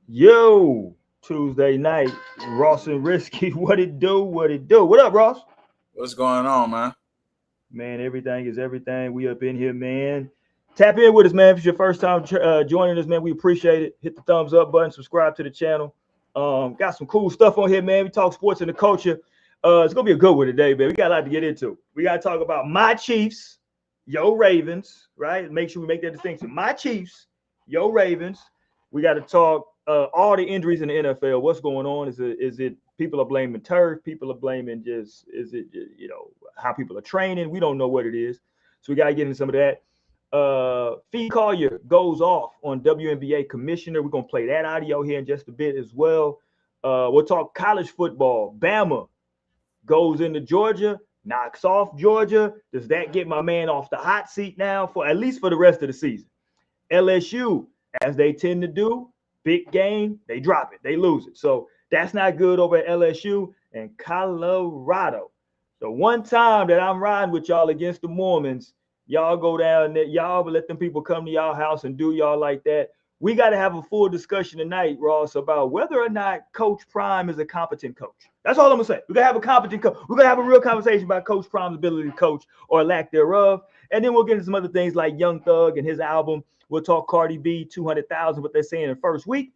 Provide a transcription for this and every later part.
Yo, Tuesday night, Ross and Risky. What it do? What it do? What up, Ross? What's going on, man? Man, everything is everything. We up in here, man. Tap in with us, man. If it's your first time joining us, man, we appreciate it. Hit the thumbs up button, subscribe to the channel. Got some cool stuff on here, man. We talk sports and the culture. It's gonna be a good one today, man. We got a lot to get into. We gotta talk about my Chiefs, yo Ravens, right? Make sure we make that distinction. My Chiefs, yo Ravens. We got to talk all the injuries in the NFL. What's going on? Is it people are blaming turf? People are blaming is it how people are training? We don't know what it is. So we got to get into some of that. Fee Collier goes off on WNBA commissioner. We're gonna play that audio here in just a bit as well. We'll talk college football. Bama goes into Georgia, knocks off Georgia. Does that get my man off the hot seat now for at least for the rest of the season? LSU, as they tend to do, big game, they drop it, they lose it. So that's not good over at LSU and Colorado. The one time that I'm riding with y'all against the Mormons, y'all go down there, y'all let them people come to y'all house and do y'all like that. We got to have a full discussion tonight, Ross, about whether or not Coach Prime is a competent coach. That's all I'm gonna say. We're gonna have a competent coach. We're gonna have a real conversation about Coach Prime's ability to coach or lack thereof. And then we'll get into some other things like Young Thug and his album. We'll talk Cardi B, 200,000, what they're saying in the first week.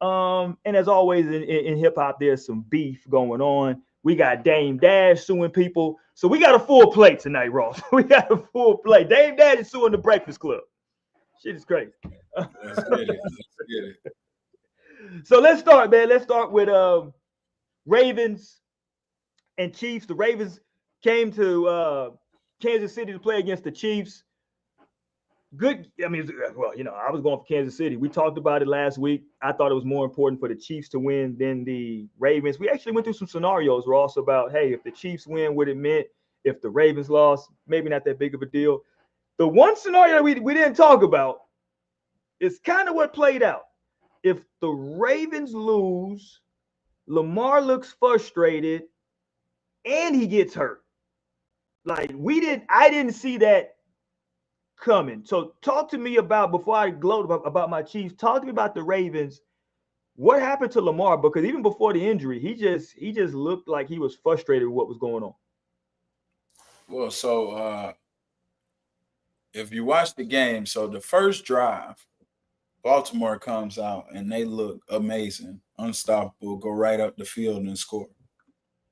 And as always in hip hop, there's some beef going on. We got Dame Dash suing people. So we got a full plate tonight, Ross. We got a full plate. Dame Dash is suing the Breakfast Club. Shit is crazy. Let's get it. So let's start, man. Let's start with Ravens and Chiefs. The Ravens came to Kansas City to play against the Chiefs. Good. I mean, well, I was going for Kansas City. We talked about it last week. I thought it was more important for the Chiefs to win than the Ravens. We actually went through some scenarios, Ross, about, hey, if the Chiefs win, what it meant. If the Ravens lost, maybe not that big of a deal. The one scenario we didn't talk about is kind of what played out. If the Ravens lose, Lamar looks frustrated and he gets hurt. Like I didn't see that coming. So talk to me about, before I gloat about my Chiefs, talk to me about the Ravens. What happened to Lamar? Because even before the injury, he just looked like he was frustrated with what was going on. Well, so if you watch the game, so the first drive, Baltimore comes out and they look amazing, unstoppable, go right up the field and score.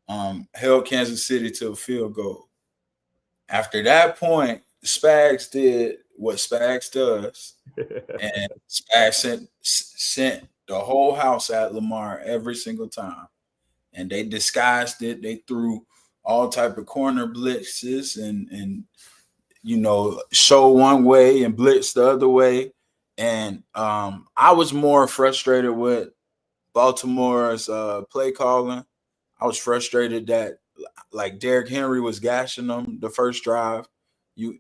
Held Kansas City to a field goal. After that point, Spags did what Spags does, and Spags sent the whole house at Lamar every single time. And they disguised it. They threw all type of corner blitzes and show one way and blitz the other way. And I was more frustrated with Baltimore's play calling. I was frustrated that like Derrick Henry was gashing them the first drive. You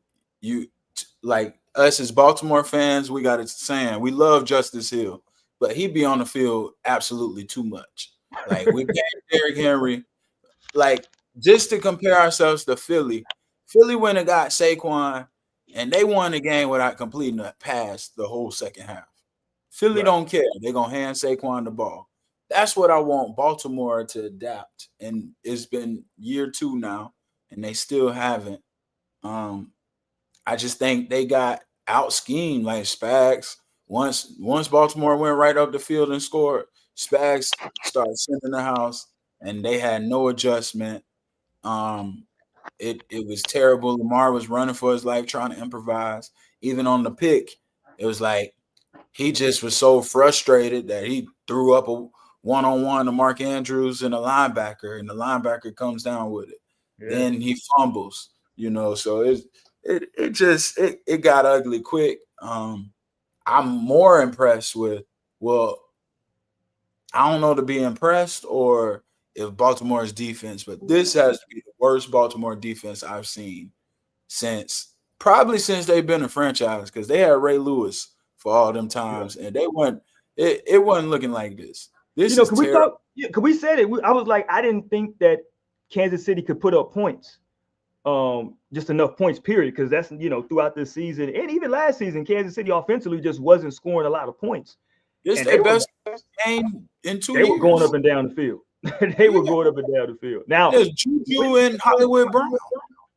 like us as Baltimore fans, we got it saying we love Justice Hill, but he be on the field absolutely too much. Like we gave Derrick Henry, like just to compare ourselves to Philly. Philly went and got Saquon, and they won the game without completing a pass the whole second half. Philly don't care. They're going to hand Saquon the ball. That's what I want Baltimore to adapt. And it's been year 2 now, and they still haven't. I just think they got out-schemed like Spags. Once Baltimore went right up the field and scored, Spags started sending the house, and they had no adjustment. It was terrible. Lamar was running for his life, trying to improvise. Even on the pick, it was like he just was so frustrated that he threw up a one-on-one to Mark Andrews and a linebacker, and the linebacker comes down with it. Yeah. Then he fumbles, so it got ugly quick. I'm more impressed with, I don't know to be impressed or if Baltimore's defense, but this has to be the worst Baltimore defense I've seen since they've been a franchise, because they had Ray Lewis for all them times, and they weren't. It wasn't looking like this. This is terrible. Could we say it? I was like, I didn't think that Kansas City could put up points just enough points, period. Because that's throughout this season and even last season, Kansas City offensively just wasn't scoring a lot of points, It's and their best game in 2 they were going years. up and down the field. They were going up and down the field. Now, There's Juju and Hollywood Brown.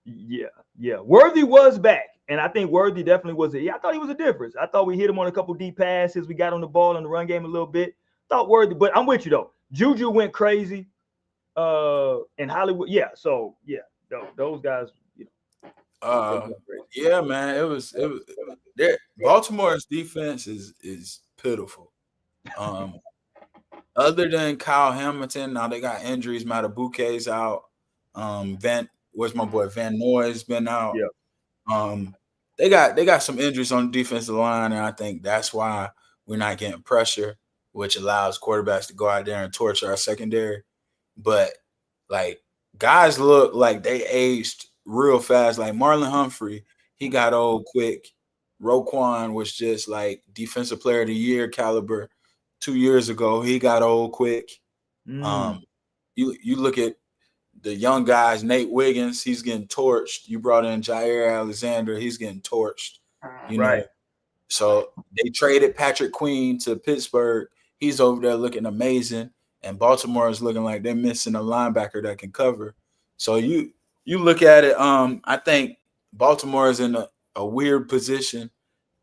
yeah. Worthy was back, and I think Worthy definitely was. I thought he was a difference. I thought we hit him on a couple deep passes. We got on the ball in the run game a little bit. Thought Worthy, but I'm with you though. Juju went crazy. In Hollywood, yeah. So yeah, those guys. Yeah, man. It was. Baltimore's defense is pitiful. Other than Kyle Hamilton, now they got injuries. Matabuke's out. Where's my boy Van Noy's been out. Yeah. They got some injuries on the defensive line, and I think that's why we're not getting pressure, which allows quarterbacks to go out there and torture our secondary. But like guys look like they aged real fast. Like Marlon Humphrey, he got old quick. Roquan was just like defensive player of the year caliber 2 years ago. He got old quick. You look at the young guys, Nate Wiggins, he's getting torched. You brought in Jair Alexander, he's getting torched. You know, so they traded Patrick Queen to Pittsburgh. He's over there looking amazing, and Baltimore is looking like they're missing a linebacker that can cover. So you look at it. I think Baltimore is in a weird position.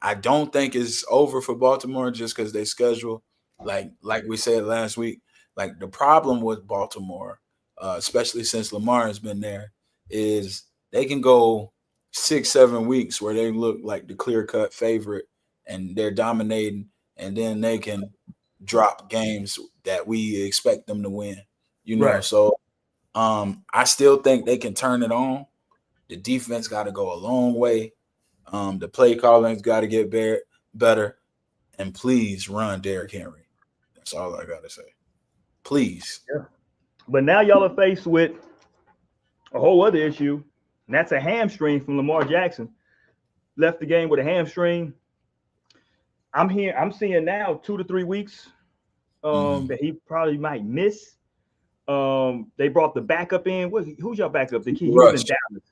I don't think it's over for Baltimore just because they schedule, like we said last week. Like the problem with Baltimore, especially since Lamar has been there, is they can go 6-7 weeks where they look like the clear-cut favorite and they're dominating, and then they can drop games that we expect them to win. So I still think they can turn it on. The defense got to go a long way. The play calling's got to get better, and please run Derrick Henry. That's all I got to say. Please. Yeah. But now y'all are faced with a whole other issue, and that's a hamstring from Lamar Jackson. Left the game with a hamstring. I'm seeing now 2 to 3 weeks that he probably might miss. They brought the backup in. Who's your backup? He was in Dallas.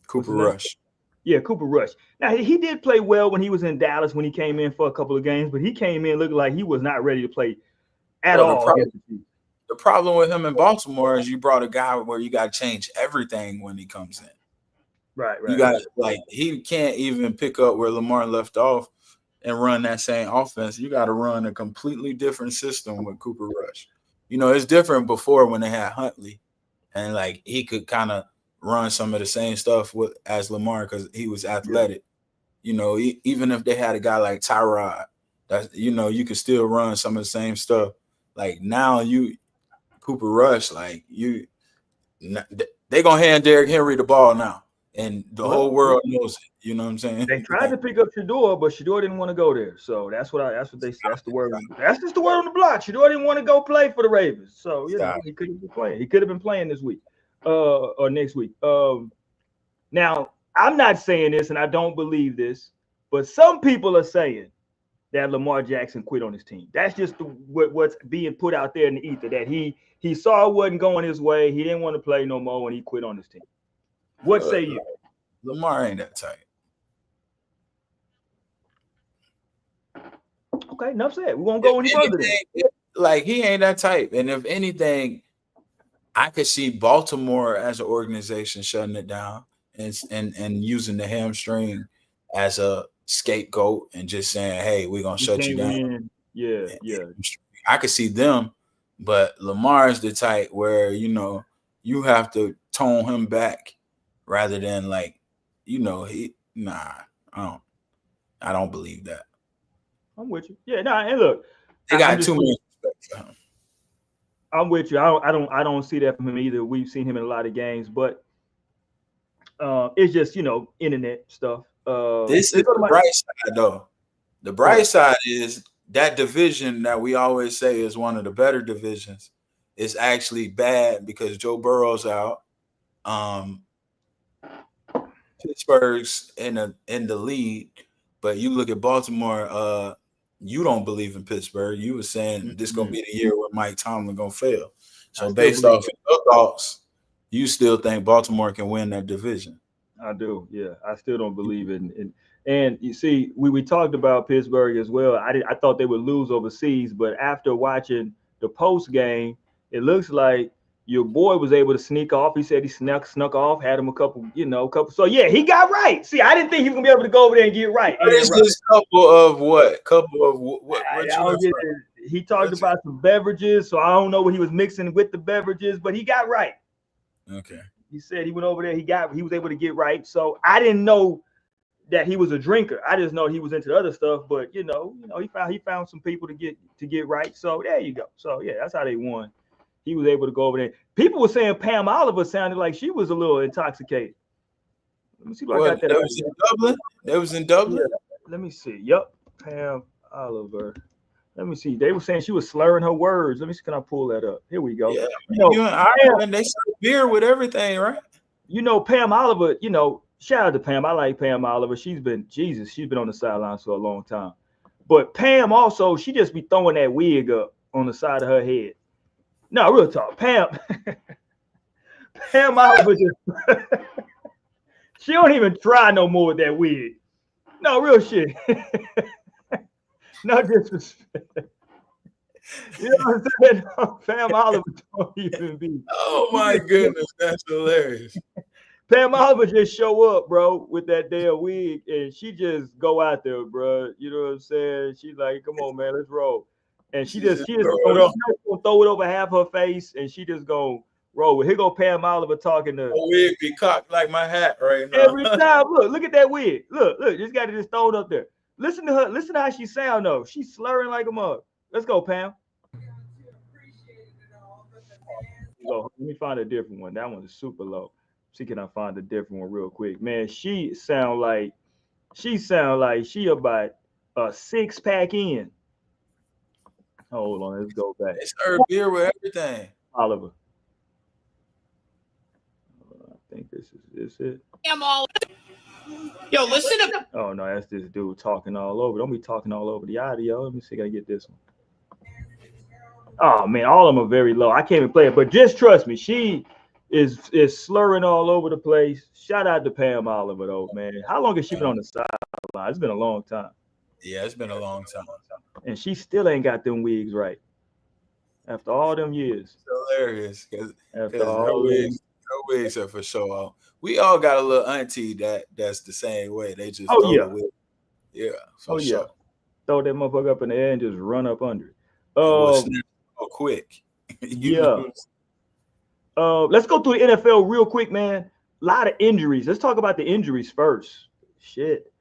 Cooper Rush. Yeah, Cooper Rush. Now he did play well when he was in Dallas when he came in for a couple of games, but he came in looking like he was not ready to play at all. The problem with him in Baltimore is you brought a guy where you got to change everything when he comes in. Right. You got he can't even pick up where Lamar left off and run that same offense. You got to run a completely different system with Cooper Rush. It's different before when they had Huntley, and like he could kind of run some of the same stuff as Lamar because he was athletic. Yeah. Even if they had a guy like Tyrod, that you could still run some of the same stuff. Like now, Cooper Rush, like they gonna hand Derrick Henry the ball now, and the whole world knows it. You know what I'm saying? They tried to pick up Shador, but Shador didn't want to go there. So that's the word. That's just the word on the block. Shador didn't want to go play for the Ravens. So he could have been playing. He could have been playing this week, or next week. Now I'm not saying this, and I don't believe this, but some people are saying that Lamar Jackson quit on his team. That's just what's being put out there in the ether, that he saw it wasn't going his way. He didn't want to play no more, and he quit on his team. What say you? Lamar ain't that tight. Okay, enough said. We won't go any further. Like he ain't that type. And if anything, I could see Baltimore as an organization shutting it down and using the hamstring as a scapegoat and just saying, "Hey, we're gonna shut you down." Yeah. I could see them, but Lamar is the type where you have to tone him back rather than I don't believe that. I'm with you. Yeah, and look, they got too much respect for him. I'm with you. I don't see that from him either. We've seen him in a lot of games, but it's just internet stuff. This is the bright side, though. The bright side is that division that we always say is one of the better divisions is actually bad because Joe Burrow's out. Pittsburgh's in the lead, but you look at Baltimore. You don't believe in Pittsburgh. You were saying this gonna be the year where Mike Tomlin gonna fail. So based off your thoughts, you still think Baltimore can win that division. I do. Yeah, I still don't believe in. And you see, we talked about Pittsburgh as well. I thought they would lose overseas, but after watching the post game, it looks like your boy was able to sneak off. He said he snuck off, had him a couple, couple. So yeah, he got right. See, I didn't think he was gonna be able to go over there and get right. What is this couple of what? Couple of what? He talked about some beverages, so I don't know what he was mixing with the beverages, but he got right. Okay. He said he went over there. He was able to get right. So I didn't know that he was a drinker. I just know he was into other stuff. But he found some people to get right. So there you go. So yeah, that's how they won. He was able to go over there. People were saying Pam Oliver sounded like she was a little intoxicated. Let me see if I got that. That was in Dublin. That was in Dublin. Yeah. Let me see. Yep, Pam Oliver. Let me see. They were saying she was slurring her words. Let me see. Can I pull that up? Here we go. Yeah, you in Ireland, they serve beer with everything, right? Pam Oliver, shout out to Pam. I like Pam Oliver. She's been on the sidelines for a long time. But Pam also, she just be throwing that wig up on the side of her head. No, real talk. Pam Oliver just she don't even try no more with that wig. No, real shit. No disrespect. You know what I'm saying? No, Pam Oliver don't even be. Oh my goodness, that's hilarious. Pam Oliver just show up, bro, with that damn wig, and she just go out there, bro. You know what I'm saying? She's like, "Come on, man, let's roll." And she just throw it over half her face, and she just gonna roll. Here go Pam Oliver talking to. The wig be cocked like my hat right now. Every time, look at that wig. Look, just got it just thrown up there. Listen to her. Listen to how she sound though. She's slurring like a mug. Let's go, Pam. Let me find a different one. That one is super low. See, can I find a different one real quick? Man, she sound like she about a 6-pack in. Hold on, let's go back. They serve beer with everything. Oliver. I think this is it. Yo, listen to. Oh no, that's this dude talking all over. Don't be talking all over the audio. Let me see if I can get this one. Oh man, all of them are very low. I can't even play it, but just trust me, she is slurring all over the place. Shout out to Pam Oliver though, man. How long has she been on the sideline? It's been a long time. Yeah, it's been a long time. And she still ain't got them wigs right. After all them years. It's hilarious because no wigs are for show off. We all got a little auntie that's the same way. They just yeah, for sure. Throw that motherfucker up in the air and just run up under it. Quick. Yeah. Let's go through the NFL real quick, man. A lot of injuries. Let's talk about the injuries first. Shit.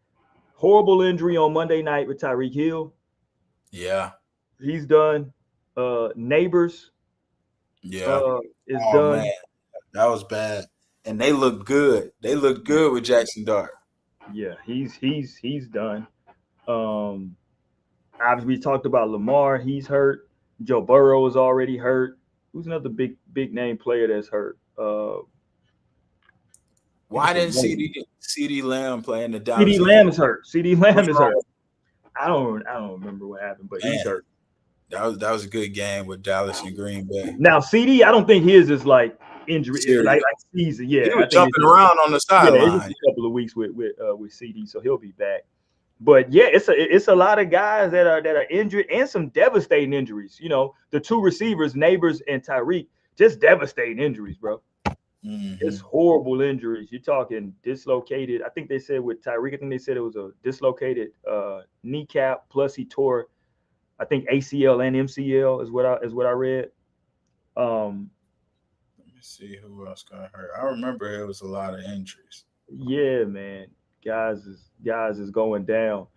Horrible injury on Monday night with Tyreek Hill. Yeah. He's done. Neighbors. Yeah. Is done. Man. That was bad. And they look good. They look good with Jackson Dart. Yeah, he's done. Obviously, we talked about Lamar. He's hurt. Joe Burrow is already hurt. Who's another big name player that's hurt? Why didn't CD Lamb play in the Dallas? CD Lamb is hurt. CD Lamb is hurt. I don't remember what happened, but he's hurt. That was a good game with Dallas and Green Bay. Now CD, I don't think his is like injury like season. Yeah, he was jumping around on the sideline. Yeah, it's a couple of weeks with CD, so he'll be back. But yeah, it's a lot of guys that are injured and some devastating injuries. The two receivers, Neighbors and Tyreek, just devastating injuries, bro. Mm-hmm. It's horrible injuries. You're talking dislocated. I think they said with Tyreek, I think they said it was a dislocated kneecap, plus he tore, I think ACL and MCL is what I read. Let me see who else got hurt. I remember it was a lot of injuries. Yeah, man. Guys is going down.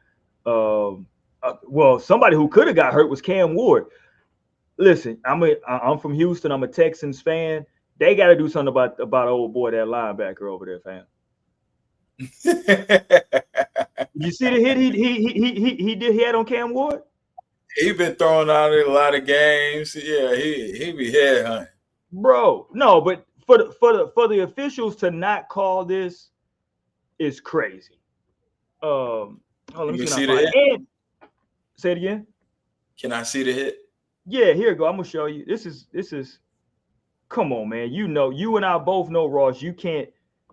Well, somebody who could have got hurt was Cam Ward. Listen, I'm from Houston. I'm a Texans fan. They got to do something about old boy, that linebacker over there, fam. You see the hit he had on Cam Ward? He been throwing out in a lot of games. Yeah, he be head hunting. Bro, no, but for the officials to not call this is crazy. Let me see the hit. Say it again. Can I see the hit? Yeah, here you go. I'm gonna show you. This is Come on, man. You know, you and I both know, Ross, you can't,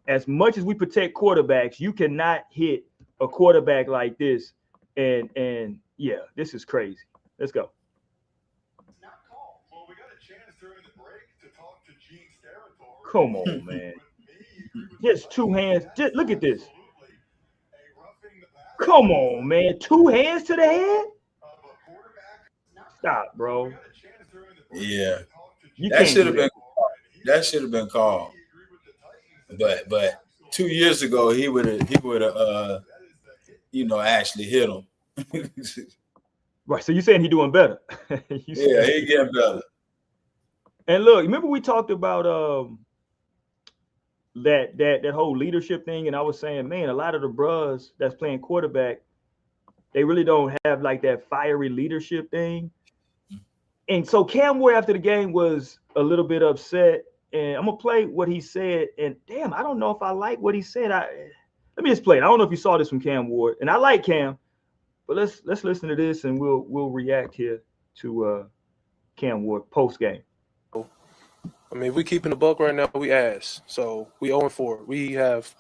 as much as we protect quarterbacks, you cannot hit a quarterback like this. And yeah, this is crazy. Let's go. Come on, man. Just two hands. Just look at this. Come on, man. Two hands to the head? Stop, bro. Yeah, You that can't should do have that. been that should have been called. But 2 years ago he would have actually hit him. Right. So you're saying he doing better. You Yeah, saying he getting better. and look, remember we talked about that whole leadership thing, and I was saying, man, a lot of the bros that's playing quarterback, they really don't have like that fiery leadership thing. And so Cam Ward after the game was a little bit upset, and I'm gonna play what he said. And damn, I don't know if I like what he said. Let me just play it. I don't know if you saw this from Cam Ward, and I like Cam, but let's listen to this, and we'll react here to Cam Ward post game. I mean, if we keeping the buck right now, we ass. So we 0-4. We have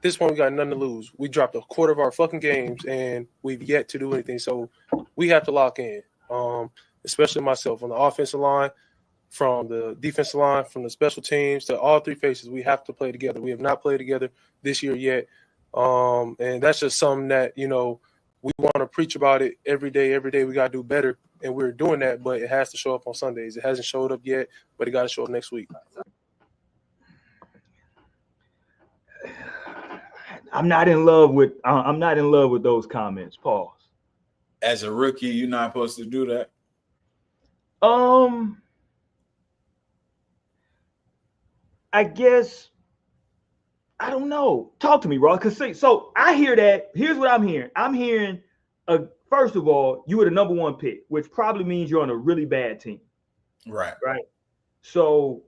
this point we got nothing to lose. We dropped a quarter of our fucking games and we've yet to do anything. So we have to lock in. Especially myself on the offensive line, from the defensive line, from the special teams to all three faces. We have to play together. We have not played together this year yet. And that's just something that, we want to preach about it every day. Every day we got to do better. And we're doing that, but it has to show up on Sundays. It hasn't showed up yet, but it got to show up next week. I'm not in love with those comments. Pause. As a rookie, you're not supposed to do that. I guess I don't know. Talk to me, Ross. Cause so I hear that. Here's what I'm hearing. I'm hearing, first of all, you were the number one pick, which probably means you're on a really bad team. Right. Right. So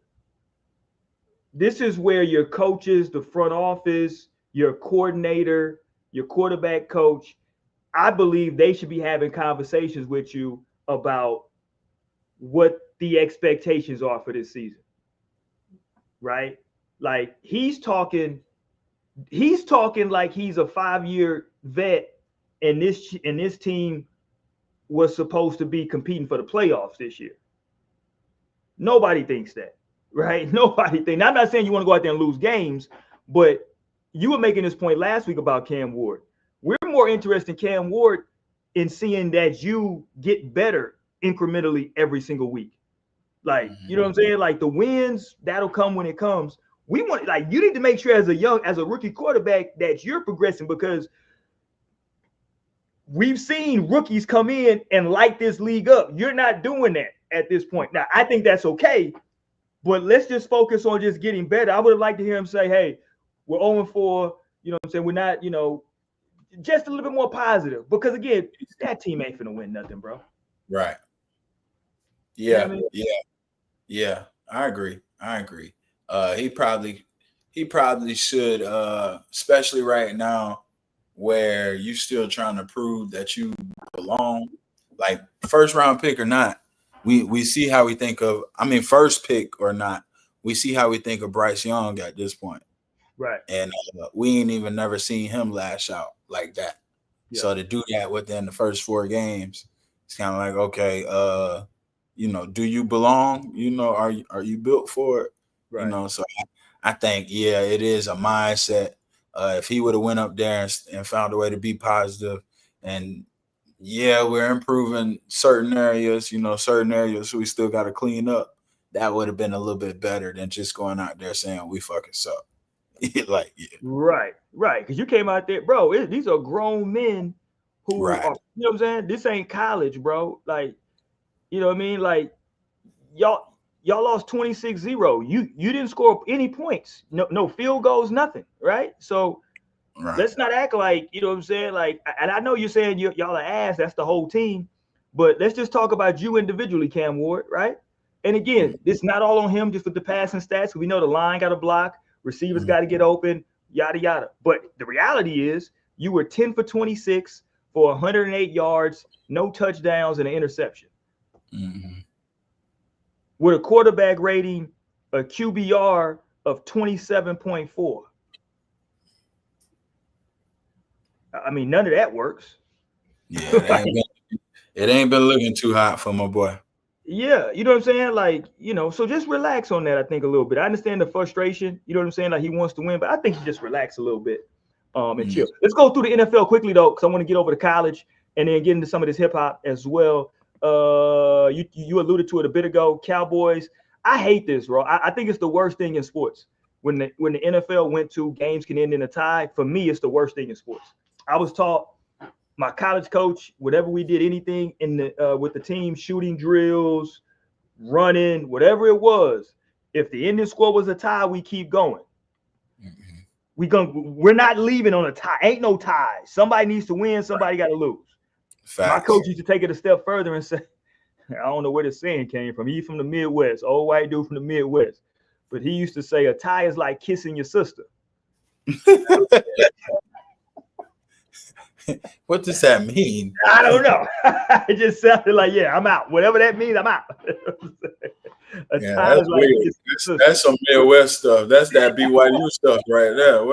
this is where your coaches, the front office, your coordinator, your quarterback coach, I believe they should be having conversations with you about what the expectations are for this season. Right? Like he's talking like he's a 5-year vet, and this team was supposed to be competing for the playoffs this year. Nobody thinks that, right? Nobody thinks. I'm not saying you want to go out there and lose games, but you were making this point last week about Cam Ward. We're more interested in Cam Ward in seeing that you get better incrementally every single week. Like, you know what I'm saying? Like the wins, that'll come when it comes. We want, like, you need to make sure as a rookie quarterback that you're progressing, because we've seen rookies come in and light this league up. You're not doing that at this point. Now, I think that's okay, but let's just focus on just getting better. I would have liked to hear him say, hey, we're 0-4, you know what I'm saying? We're not, just a little bit more positive, because again, that team ain't finna win nothing, bro. Right. Yeah. You know what I mean? Yeah. I agree. He probably should, especially right now where you still trying to prove that you belong, like first round pick or not. We see how we think of, first pick or not, we see how we think of Bryce Young at this point. Right. And we ain't even never seen him lash out like that. Yeah. So to do that within the first 4 games, it's kind of like, okay, do you belong? Are you built for it? Right. So I think, yeah, it is a mindset. If he would have went up there and found a way to be positive, and yeah, we're improving certain areas, certain areas we still got to clean up, that would have been a little bit better than just going out there saying we fucking suck. Like, yeah. Right. Because you came out there, bro. These are grown men who are, you know what I'm saying? This ain't college, bro. Like, you know what I mean? Like, y'all lost 26-0. You didn't score any points. No field goals, nothing, right? So let's not act like, you know what I'm saying? Like, and I know you're saying y'all are ass, that's the whole team, but let's just talk about you individually, Cam Ward, right? And again, it's not all on him just with the passing stats. We know the line got to block, receivers got to get open, yada, yada. But the reality is you were 10 for 26 for 108 yards, no touchdowns, and an interception. Mm-hmm. With a quarterback rating a QBR of 27.4. I mean, none of that works. Yeah, it ain't been looking too hot for my boy. Yeah, you know what I'm saying? Like, so just relax on that, I think, a little bit. I understand the frustration, you know what I'm saying? Like, he wants to win, but I think he just relax a little bit and chill. Let's go through the NFL quickly, though, because I want to get over to college and then get into some of this hip hop as well. You alluded to it a bit ago. Cowboys. I hate this, bro. I think it's the worst thing in sports. When the NFL went to games can end in a tie, for me, it's the worst thing in sports. I was taught my college coach, whatever we did, anything in the with the team, shooting drills, running, whatever it was, if the ending score was a tie, we keep going. We're not leaving on a tie. Ain't no tie. Somebody needs to win. Somebody got to lose. Facts. My coach used to take it a step further and say, I don't know where this saying came from. He's from the Midwest, old white dude from the Midwest. But he used to say a tie is like kissing your sister. What does that mean? I don't know. It just sounded like, yeah, I'm out. Whatever that means, I'm out. Yeah, that's like weird. That's some Midwest stuff. That's that BYU stuff right there.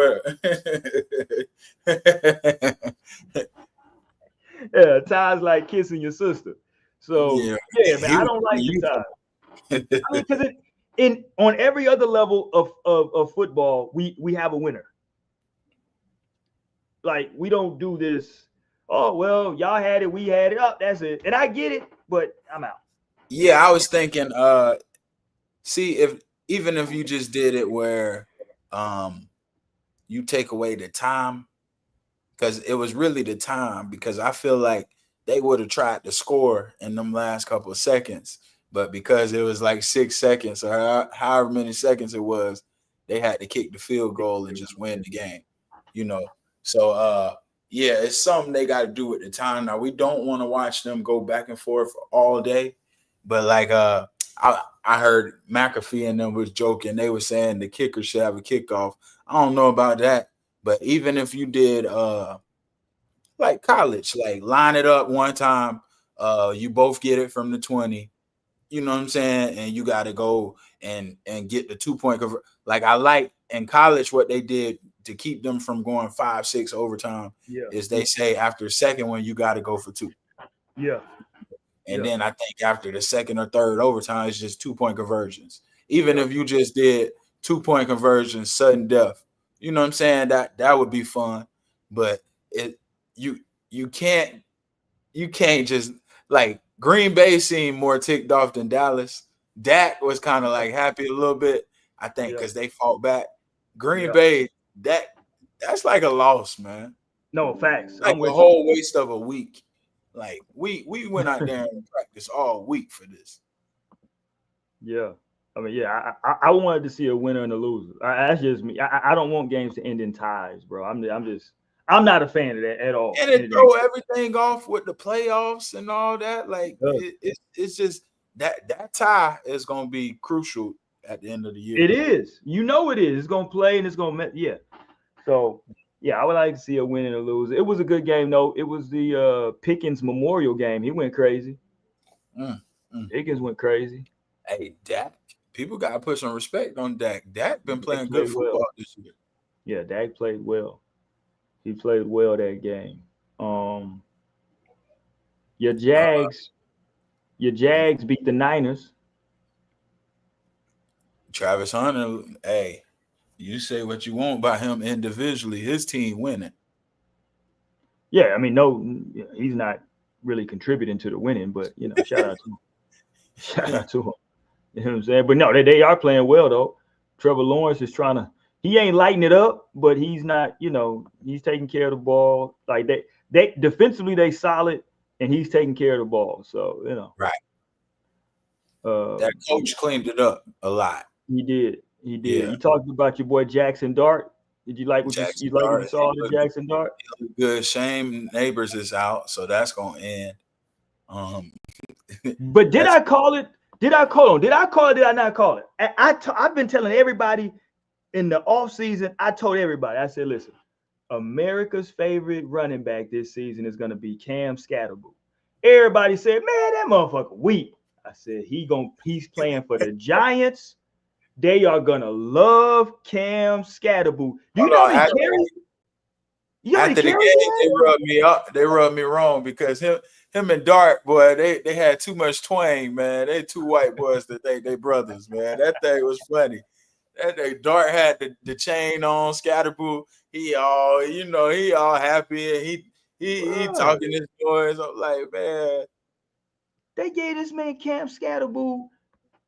Yeah, ties like kissing your sister. So yeah man, I don't like the ties. I mean, because on every other level of football, we have a winner. Like, we don't do this. Oh well, y'all had it, we had it. Up, that's it. And I get it, but I'm out. Yeah, I was thinking. See, even if you just did it where, you take away the time, because it was really the time. Because I feel like they would have tried to score in them last couple of seconds, but because it was like 6 seconds or however many seconds it was, they had to kick the field goal and just win the game. So yeah, it's something they got to do at the time. Now, we don't want to watch them go back and forth all day, but like I heard McAfee and them was joking. They were saying the kicker should have a kickoff. I don't know about that, but even if you did like college, like line it up one time, you both get it from the 20. You know what I'm saying? And you got to go and get the 2-point cover. Like, I like in college what they did to keep them from going 5-6 overtime is they say after the second one, you got to go for 2. Yeah. And then I think after the second or third overtime, it's just 2-point conversions. Even if you just did 2-point conversions, sudden death, you know what I'm saying? That would be fun. But you can't just, like, Green Bay seemed more ticked off than Dallas. Dak was kind of like happy a little bit, I think, because they fought back. Green Bay, that's like a loss, man. No, facts. Like a whole waste of a week. Like, we went out there and practiced all week for this. Yeah. I mean, yeah, I wanted to see a winner and a loser. That's just me. I don't want games to end in ties, bro. I'm not a fan of that at all. And it throw everything off with the playoffs and all that. Like, it's just that tie is going to be crucial at the end of the year. It is. You know it is. It's going to play and it's going to – yeah. So, yeah, I would like to see a win and a lose. It was a good game, though. It was the Pickens Memorial game. He went crazy. Pickens went crazy. Hey, Dak. People got to put some respect on Dak. Dak been playing good football this year. Yeah, Dak played well. He played well that game. Your Jags beat the Niners. Travis Hunter, hey, you say what you want about him individually. His team winning. Yeah, I mean, no, he's not really contributing to the winning, but, shout out to him. Shout out to him. You know what I'm saying? But no, they are playing well, though. Trevor Lawrence is he ain't lighting it up, but he's not, he's taking care of the ball. Like, they defensively, they solid, and he's taking care of the ball. So, Right. That coach cleaned it up a lot. He did. Yeah. You talked about your boy Jackson Dart. Did you like what you saw of Jackson Dart? Good. Shame Neighbors is out, so that's gonna end. But did I call it? Did I call it? Did I not call it? I've been telling everybody in the offseason, I told everybody, I said, listen, America's favorite running back this season is going to be Cam Scatterbo. Everybody said, man, that motherfucker weak. I said, he's playing for the Giants. they are gonna love Cam Scatterboo. Do you Hold know how on. many carries? You know how many After the carries game, he they had? rubbed me up. They rubbed me wrong because him and Dart, boy, they had too much twang, man. They two white boys that they brothers, man. That thing was funny. That day Dart had the chain on, Scatterboo. He all, he all happy and he Bruh, talking his noise. I'm like, man, they gave this man Cam Scatterboo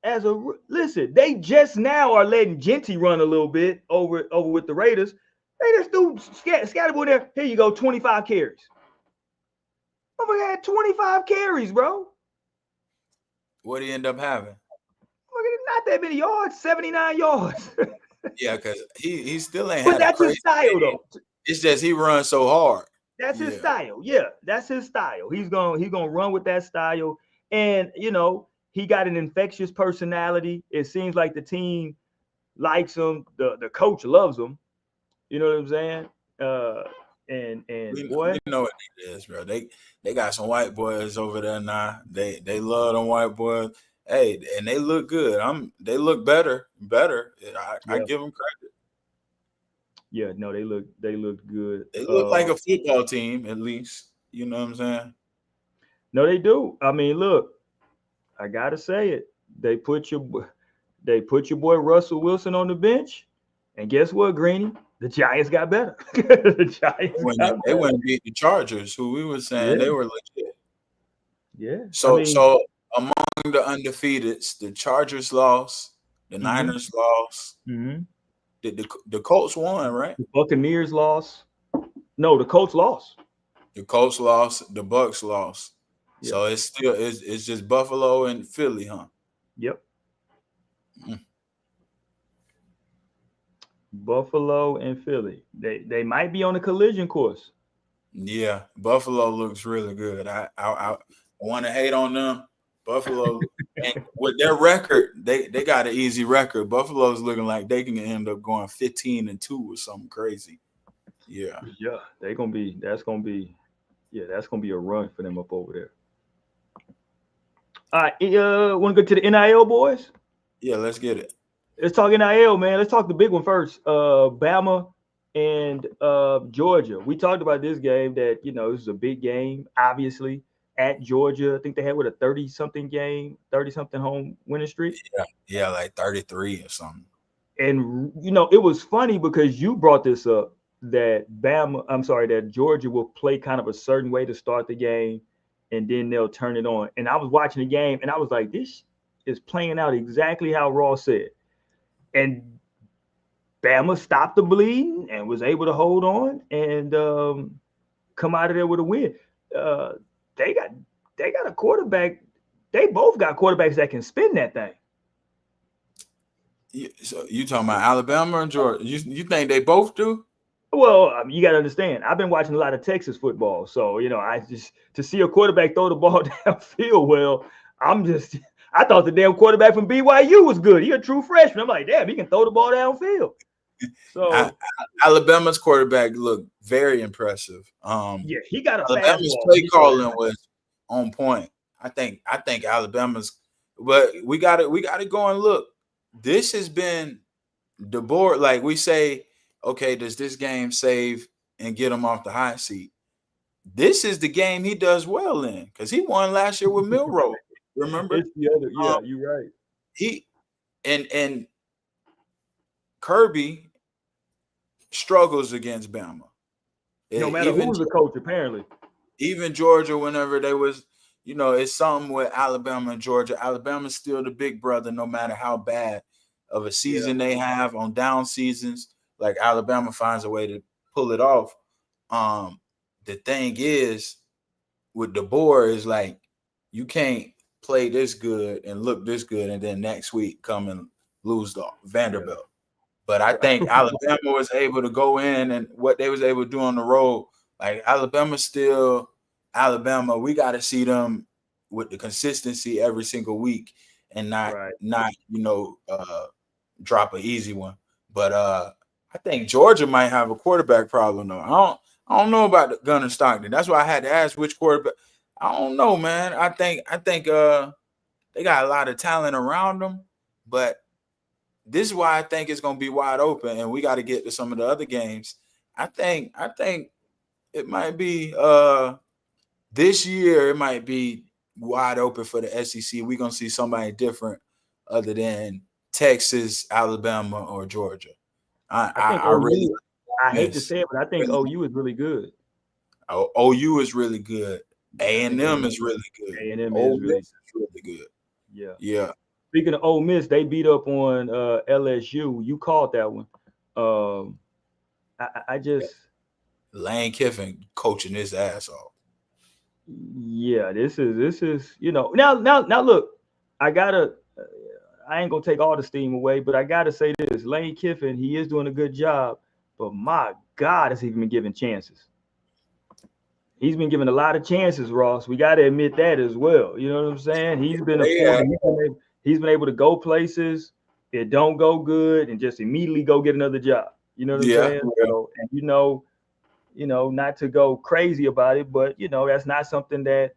as a listen. They just now are letting Genty run a little bit over with the Raiders. They just do Scatterboo there. Here you go, 25 carries. Motherfucker had 25 carries, bro. what do he end up having? Not that many yards, 79 yards. Yeah, because he still ain't But had a that's his crazy style, game. though. It's just he runs so hard. That's his Yeah. style. Yeah, that's his style. He's gonna run with that style, and he got an infectious personality. It seems like the team likes him. The coach loves him. You know what I'm saying? And boy, We know what it is, bro. They got some white boys over there now. They love them white boys. Hey, and they look good. They look better. I yeah, give them credit. yeah. No, they look good. They look like a football team, at least. You know what I'm saying? No, they do. I mean, look, I gotta say it. They put your boy Russell Wilson on the bench, and guess what, Greeny? The Giants got better. The Giants got They better. went and beat the Chargers, who we were saying Yeah, they were legit. yeah. I So mean, among the undefeateds, the Chargers lost, the hmm Niners lost, hmm the Colts won, right? the Buccaneers lost. No, the Colts lost. The Colts lost, the Bucks lost. Yeah. So it's just Buffalo and Philly, huh? Yep. Mm. Buffalo and Philly. They might be on a collision course. Yeah, Buffalo looks really good. I want to hate on them. Buffalo, and with their record, they got an easy record. Buffalo's looking like they can end up going 15-2 or something crazy. Yeah. Yeah, they gonna be. That's gonna be. Yeah, that's gonna be a run for them up over there. All right, want to go to the NIL boys? Yeah, let's get it. Let's talk NIL, man. Let's talk the big one first. Bama and Georgia. We talked about this game that this is a big game, obviously at Georgia. I think they had a 30-something game, 30-something home winning streak. Yeah, like 33 or something. And it was funny because you brought this up that Georgia will play kind of a certain way to start the game, and then they'll turn it on. And I was watching the game, and I was like, this is playing out exactly how Ross said. And Bama stopped the bleeding and was able to hold on and come out of there with a win. Uh, they got a quarterback. They both got quarterbacks that can spin that thing. So you talking about Alabama and Georgia? You think they both do? Well, you got to understand. I've been watching a lot of Texas football, so I just to see a quarterback throw the ball downfield. Well, I thought the damn quarterback from BYU was good. He a true freshman. I'm like, damn, he can throw the ball downfield. So Alabama's quarterback looked very impressive. yeah, he got a Alabama's fastball. play calling was on point. I think Alabama's, but we got to go and look. This has been the board. Like we say, okay, does this game save and get him off the hot seat? This is the game he does well in because he won last year with Milroe. Remember? It's the other. Yeah, you're right. He and Kirby struggles against Bama. No matter who's the coach, apparently. Even Georgia, whenever they was, it's something with Alabama and Georgia. Alabama's still the big brother, no matter how bad of a season they have. On down seasons, like Alabama finds a way to pull it off. The thing is, with the board is like you can't play this good and look this good, and then next week come and lose to Vanderbilt. Yeah. But I think Alabama was able to go in and what they was able to do on the road. Like Alabama's still Alabama. We got to see them with the consistency every single week and not drop an easy one. But I think Georgia might have a quarterback problem though. I don't know about the Gunner Stockton. That's why I had to ask which quarterback. I don't know, man. I think they got a lot of talent around them, but this is why I think it's gonna be wide open, and we got to get to some of the other games. I think it might be this year. It might be wide open for the SEC. We're gonna see somebody different other than Texas, Alabama, or Georgia. I think I really OU. I hate to miss. say it, but I think Really, OU is really good. OU is really good. Yeah, I think A&M is really good. A&M Ole is Miss really is really good. yeah. Yeah. Speaking of Ole Miss, they beat up on LSU. You called that one. Um, I just Lane Kiffin coaching his ass off. yeah. This is now look. I gotta. I ain't gonna take all the steam away, but I gotta say this: Lane Kiffin, he is doing a good job, but my God, has he been given chances? He's been given a lot of chances, Ross. We got to admit that as well. You know what I'm saying? He's been Yeah. afforded. He's been able to go places. It don't go good, and just immediately go get another job. You know what I'm Yeah. saying? So, and not to go crazy about it, but that's not something that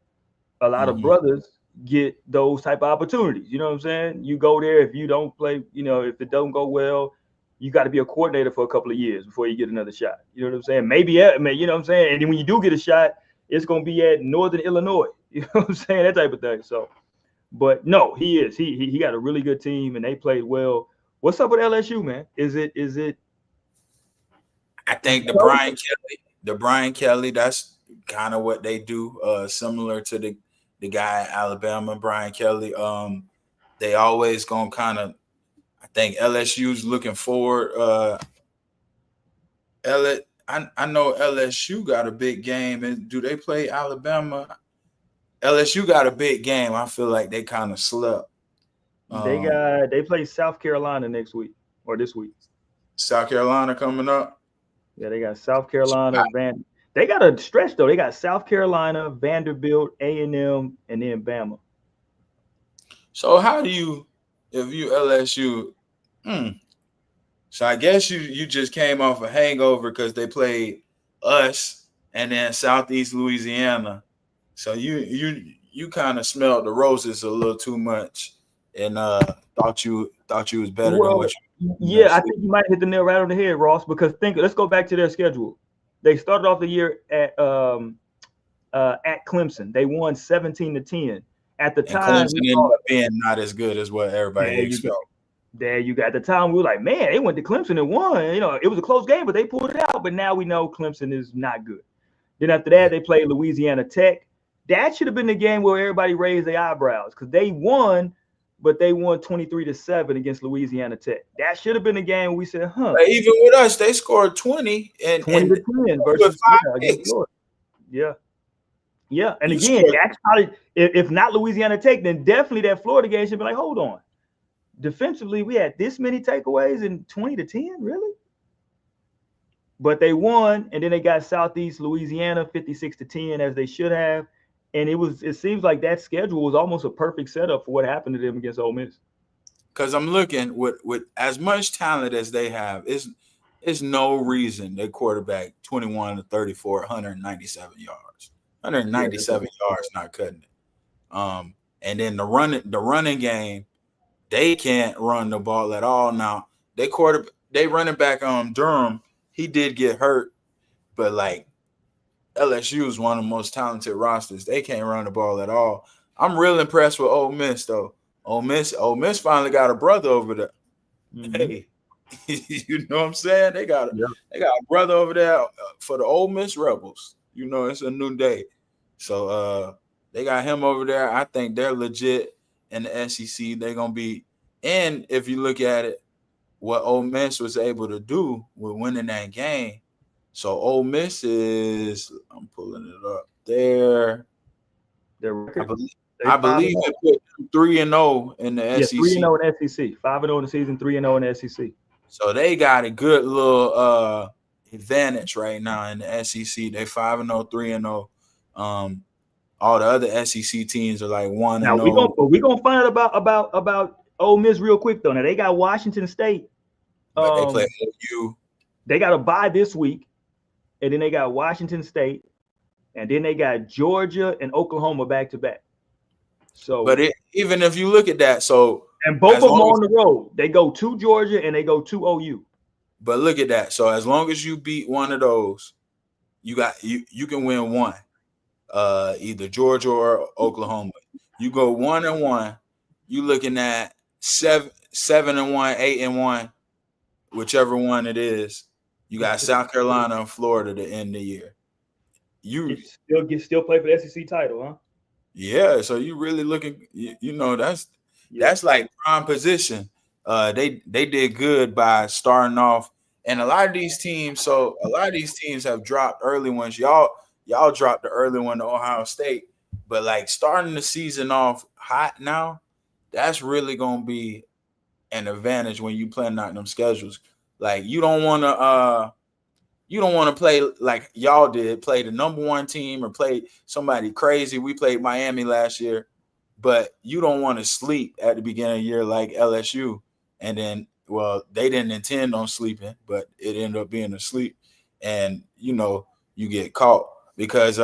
a lot of Mhm. brothers get those type of opportunities. You know what I'm saying? You go there, if you don't play, if it don't go well, you got to be a coordinator for a couple of years before you get another shot. You know what I'm saying? Maybe, you know what I'm saying? And then when you do get a shot, it's going to be at Northern Illinois. You know what I'm saying? That type of thing. So, but no, he is. He got a really good team, and they played well. What's up with LSU, man? Is it I think the Brian Kelly, that's kind of what they do. Similar to the guy at Alabama, Brian Kelly. They always gonna kind of. I think LSU's looking forward. I know LSU got a big game, and do they play Alabama? LSU got a big game. I feel like they kind of slept. they play South Carolina next week or this week? South Carolina coming up. Yeah, they got South Carolina, They got a stretch though. They got South Carolina, Vanderbilt, A&M, and then Bama. So how do you, if you LSU? So I guess you just came off a hangover because they played us and then Southeast Louisiana. So you kind of smelled the roses a little too much and thought you was better than Well, what you yeah, I actually. think you might hit the nail right on the head, Ross. Because let's go back to their schedule. They started off the year at Clemson. They won 17-10. At the And time, Clemson we ended thought, up being not as good as what everybody there you go. expected. There you go. At the time, we were like, man, they went to Clemson and won. It was a close game, but they pulled it out. But now we know Clemson is not good. Then after that, they played Louisiana Tech. That should have been the game where everybody raised their eyebrows because they won, but they won 23-7 against Louisiana Tech. That should have been the game where we said, huh, But even with us, they scored 20 and 20-10 with versus 5 against picks. Florida. Yeah. Yeah. And You again, scored. that's probably if not Louisiana Tech, then definitely that Florida game should be like, hold on. Defensively, we had this many takeaways in 20-10, really? But they won, and then they got Southeast Louisiana 56-10 as they should have. And it seems like that schedule was almost a perfect setup for what happened to them against Ole Miss. Because I'm looking with as much talent as they have, it's no reason their quarterback 21-34, 197 yards. 197 yards not cutting it. And then the running game, they can't run the ball at all. Now, they running back Durham, he did get hurt, but like LSU is one of the most talented rosters. They can't run the ball at all. I'm real impressed with Ole Miss though. Ole Miss finally got a brother over there. Mm-hmm. Hey, you know what I'm saying? They got Yeah. a brother over there for the Ole Miss Rebels. It's a new day. So they got him over there. I think they're legit in the SEC. They're gonna be, and if you look at it, what Ole Miss was able to do with winning that game. So Ole Miss I'm pulling it up there. Their record. I believe they put 3-0 in the SEC. 3-0 in the SEC. 5-0 in the season, 3-0 in the SEC. So they got a good little advantage right now in the SEC. They 5-0, 3-0. All the other SEC teams are like 1-0. Now we're gonna find out about Ole Miss real quick though. Now they got Washington State. But they play OU. They got a bye this week, and then they got Washington State, and then they got Georgia and Oklahoma back to back. So, but even if you look at that, so And both as of them long are as, on the road. They go to Georgia and they go to OU. but look at that. So as long as you beat one of those, you can win one. Either Georgia or Oklahoma. You go 1-1. You looking at 7-1, 8-1, whichever one it is. You got South Carolina and Florida to end the year. You Still play for the SEC title, huh? Yeah, so you really looking, that's like prime position. They did good by starting off, and a lot of these teams. So a lot of these teams have dropped early ones. Y'all dropped the early one to Ohio State, but like starting the season off hot now, that's really gonna be an advantage when you plan out them schedules. Like you don't want to play like y'all did, play the number one team or play somebody crazy. We played Miami last year, but you don't want to sleep at the beginning of the year like LSU. And then, well, they didn't intend on sleeping, but it ended up being a sleep. And, you get caught because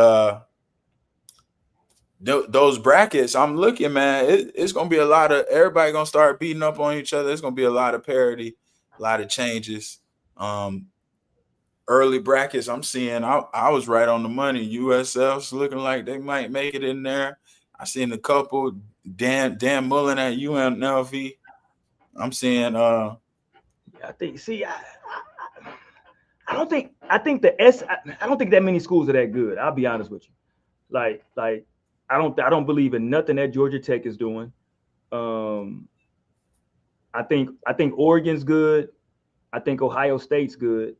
those brackets, I'm looking, man, it's going to be a lot of everybody going to start beating up on each other. It's going to be a lot of parity, a lot of changes. Early brackets, I'm seeing I was right on the money. USF's looking like they might make it in there. I seen a couple. Dan Mullen at UNLV. I'm seeing I think. See, I don't think. I think I don't think that many schools are that good. I'll be honest with you. Like I don't believe in nothing that Georgia Tech is doing. I think Oregon's good. I think Ohio State's good.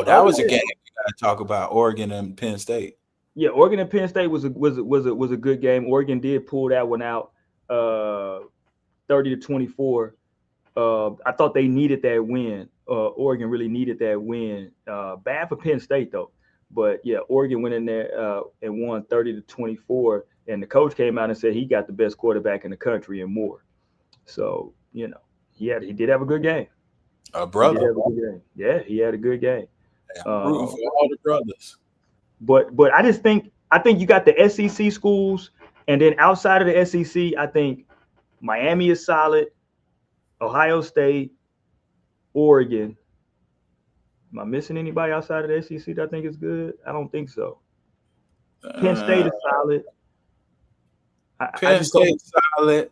that was a game we gotta talk about, Oregon and Penn State. Yeah, Oregon and Penn State was a good game. Oregon did pull that one out, 30-24. I thought they needed that win. Oregon really needed that win. Bad for Penn State though, but yeah, Oregon went in there and won 30-24. And the coach came out and said he got the best quarterback in the country and more. So he did have a good game. Brother, he did have a good game. Yeah, he had a good game. Rooting for all the brothers. But I think you got the SEC schools, and then outside of the SEC, I think Miami is solid, Ohio State, Oregon. Am I missing anybody outside of the SEC that I think is good? I don't think so. Penn State is solid. Penn State's solid.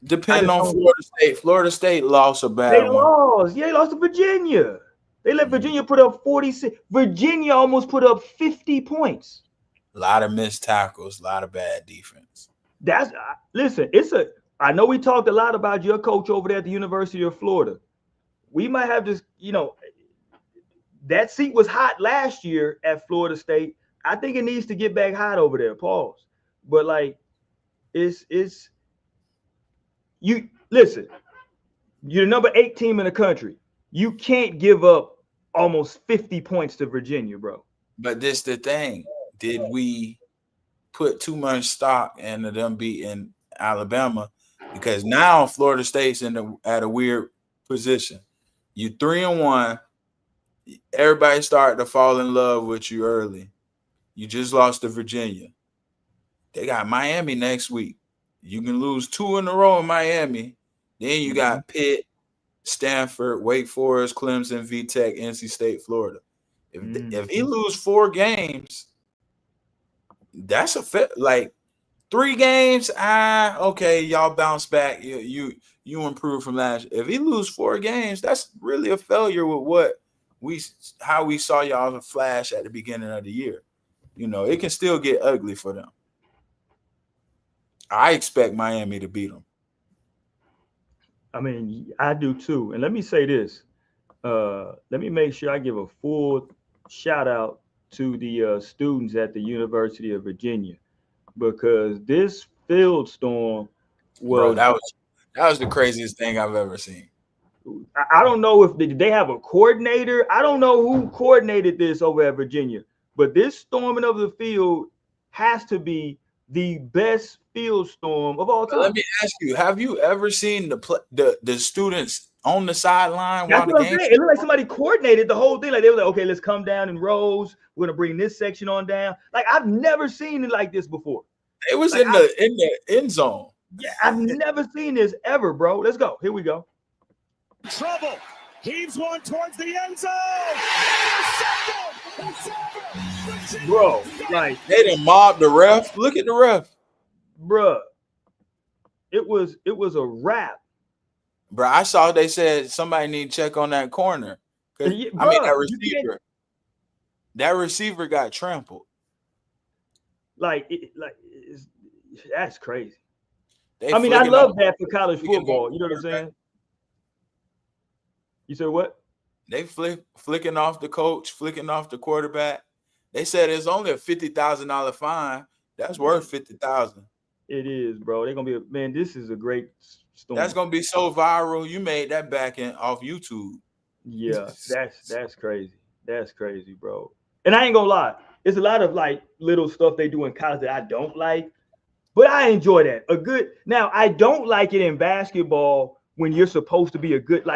Depending on Florida State. Florida State lost a bad one. They lost to Virginia. They let Virginia put up 46. Virginia almost put up 50 points. A lot of missed tackles, a lot of bad defense. Listen, I know we talked a lot about your coach over there at the University of Florida. We might have this, that seat was hot last year at Florida State. I think it needs to get back hot over there. Pause. But you listen, you're the number 8 team in the country. You can't give up almost 50 points to Virginia, bro. But this the thing. Did we put too much stock into them beating Alabama? Because now Florida State's at a weird position. You 3-1. Everybody started to fall in love with you early. You just lost to Virginia. They got Miami next week. You can lose 2 in a row in Miami. Then you got Pitt, Stanford, Wake Forest, Clemson, VTech, NC State, Florida. If he lose 4 games, that's a fit. Like 3 games, okay, y'all bounce back. You improve from last. If he lose 4 games, that's really a failure with how we saw y'all flash at the beginning of the year. It can still get ugly for them. I expect Miami to beat them. I mean, I do too. And let me say this. Let me make sure I give a full shout out to the students at the University of Virginia, because this field storm was. Bro, that was the craziest thing I've ever seen. I don't know if they have a coordinator. I don't know who coordinated this over at Virginia, but this storming of the field has to be the best field storm of all time. Let me ask you: have you ever seen the students on the sideline while the game? It looked like somebody coordinated the whole thing. Like they were like, "Okay, let's come down in rows. We're gonna bring this section on down." Like I've never seen it like this before. It was Like, in the end zone. yeah, I've never seen this ever, bro. Let's go. Here we go. Trouble. Heaves one towards the end zone. Bro, like, They done mobbed the ref. Look at the ref. bruh. It was a wrap. Bro, I saw they said somebody need to check on that corner. Yeah, I mean, bruh, that receiver got trampled. That's crazy. They I mean, I flicking love off- that for college flicking football. off You know what I'm quarterback. saying? You said what? They flicking off the coach, flicking off the quarterback. They said it's only a $50,000 fine. That's worth $50,000. It is, bro. They're gonna be man. This is a great storm. That's gonna be so viral. You made that back in off YouTube. Yeah, that's crazy. That's crazy, bro. And I ain't gonna lie, it's a lot of like little stuff they do in college that I don't like, but I enjoy that. Now I don't like it in basketball when you're supposed to be a good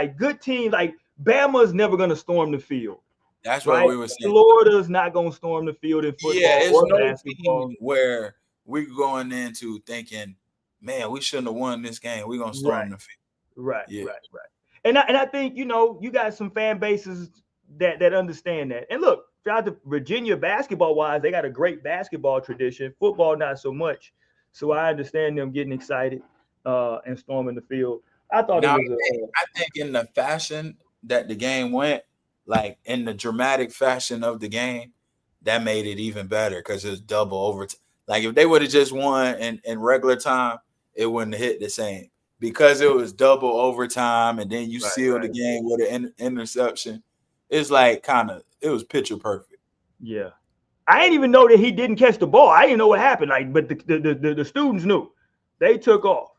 team. Like Bama's never gonna storm the field. That's Right? what we were saying. Florida's not gonna storm the field in football Yeah, it's or no basketball. team where we're going into thinking, man, we shouldn't have won this game. We're gonna storm the field. Right. Yeah. Right. And I think you got some fan bases that understand that. And look, shout out to Virginia basketball wise, they got a great basketball tradition. Football not so much. So I understand them getting excited and storming the field. I thought Now, it was I think in the fashion that the game went, like in the dramatic fashion of the game, that made it even better because it's double overtime. Like if they would have just won in regular time, it wouldn't have hit the same. Because it was double overtime and then you sealed the game with an interception. It's like it was picture perfect. Yeah. I didn't even know that he didn't catch the ball. I didn't know what happened. But the students knew. They took off.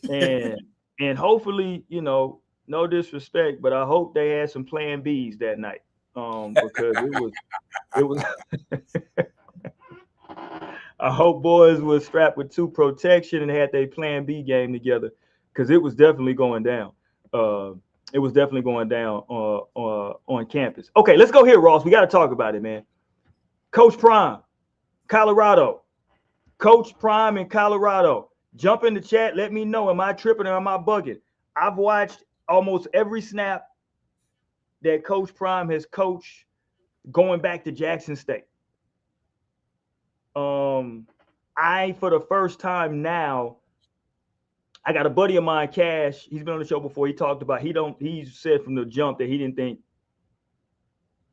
And hopefully, no disrespect, but I hope they had some plan Bs that night. Because it was I hope boys were strapped with 2 protection and had their plan B game together because it was definitely going down. It was definitely going down on campus. Okay, let's go here, Ross. We got to talk about it, man. Coach Prime, Colorado. Coach Prime in Colorado. Jump in the chat. Let me know. Am I tripping or am I bugging? I've watched almost every snap that Coach Prime has coached going back to Jackson State. For the first time now, I got a buddy of mine, Cash. He's been on the show before. He talked about he said from the jump that he didn't think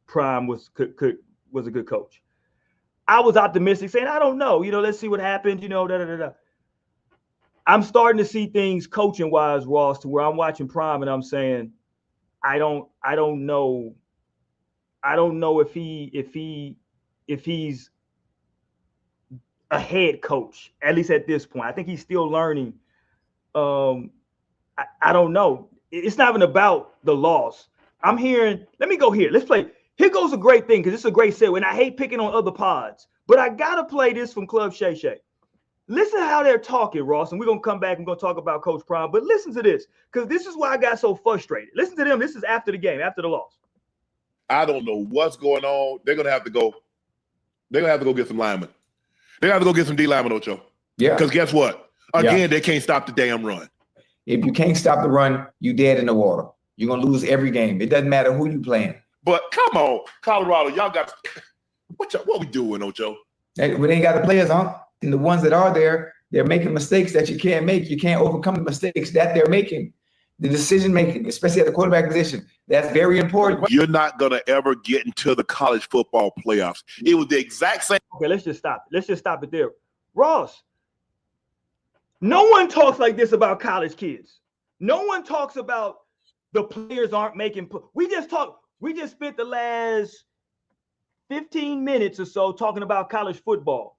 Prime was a good coach. I was optimistic, saying, I don't know. Let's see what happens. I'm starting to see things coaching wise, Ross, to where I'm watching Prime and I'm saying, I don't know. I don't know if he's a head coach, at least at this point. I think he's still learning. I don't know. It's not even about the loss. I'm hearing, let me go here. Let's play. Here goes a great thing because it's a great segue. And I hate picking on other pods, but I got to play this from Club Shay Shay. Listen to how they're talking, Ross, and we're going to come back and go talk about Coach Prime. But listen to this because this is why I got so frustrated. Listen to them. This is after the game, after the loss. I don't know what's going on. They're going to have to go. They're going to have to go get some linemen. They got to go get some D linemen, Ocho. Yeah. Because guess what? Again, they can't stop the damn run. If you can't stop the run, you dead in the water. You're going to lose every game. It doesn't matter who you playing. But come on, Colorado, y'all got what we doing, Ocho? We ain't got the players on. And the ones that are there, they're making mistakes that you can't make. You can't overcome the mistakes that they're making. The decision making, especially at the quarterback position, that's very important. You're not going to ever get into the college football playoffs. It was the exact same. Okay, let's just stop it. Let's just stop it there. Ross, no one talks like this about college kids. No one talks about the players aren't making. We just spent the last 15 minutes or so talking about college football.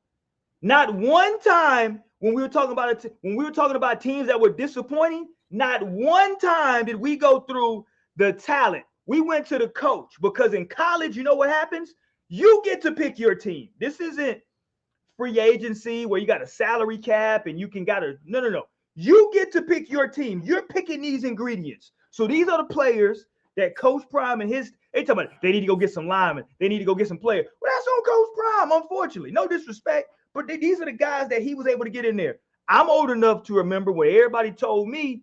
Not one time when we were talking about it, when we were talking about teams that were disappointing, not one time did we go through the talent. We went to the coach because in college, you know what happens? You get to pick your team. This isn't free agency where you got a salary cap and you can no. You get to pick your team. You're picking these ingredients. So these are the players that Coach Prime and they talking about they need to go get some linemen. They need to go get some players. Well, that's on Coach Prime, unfortunately. No disrespect, But these are the guys that he was able to get in there. I'm old enough to remember when everybody told me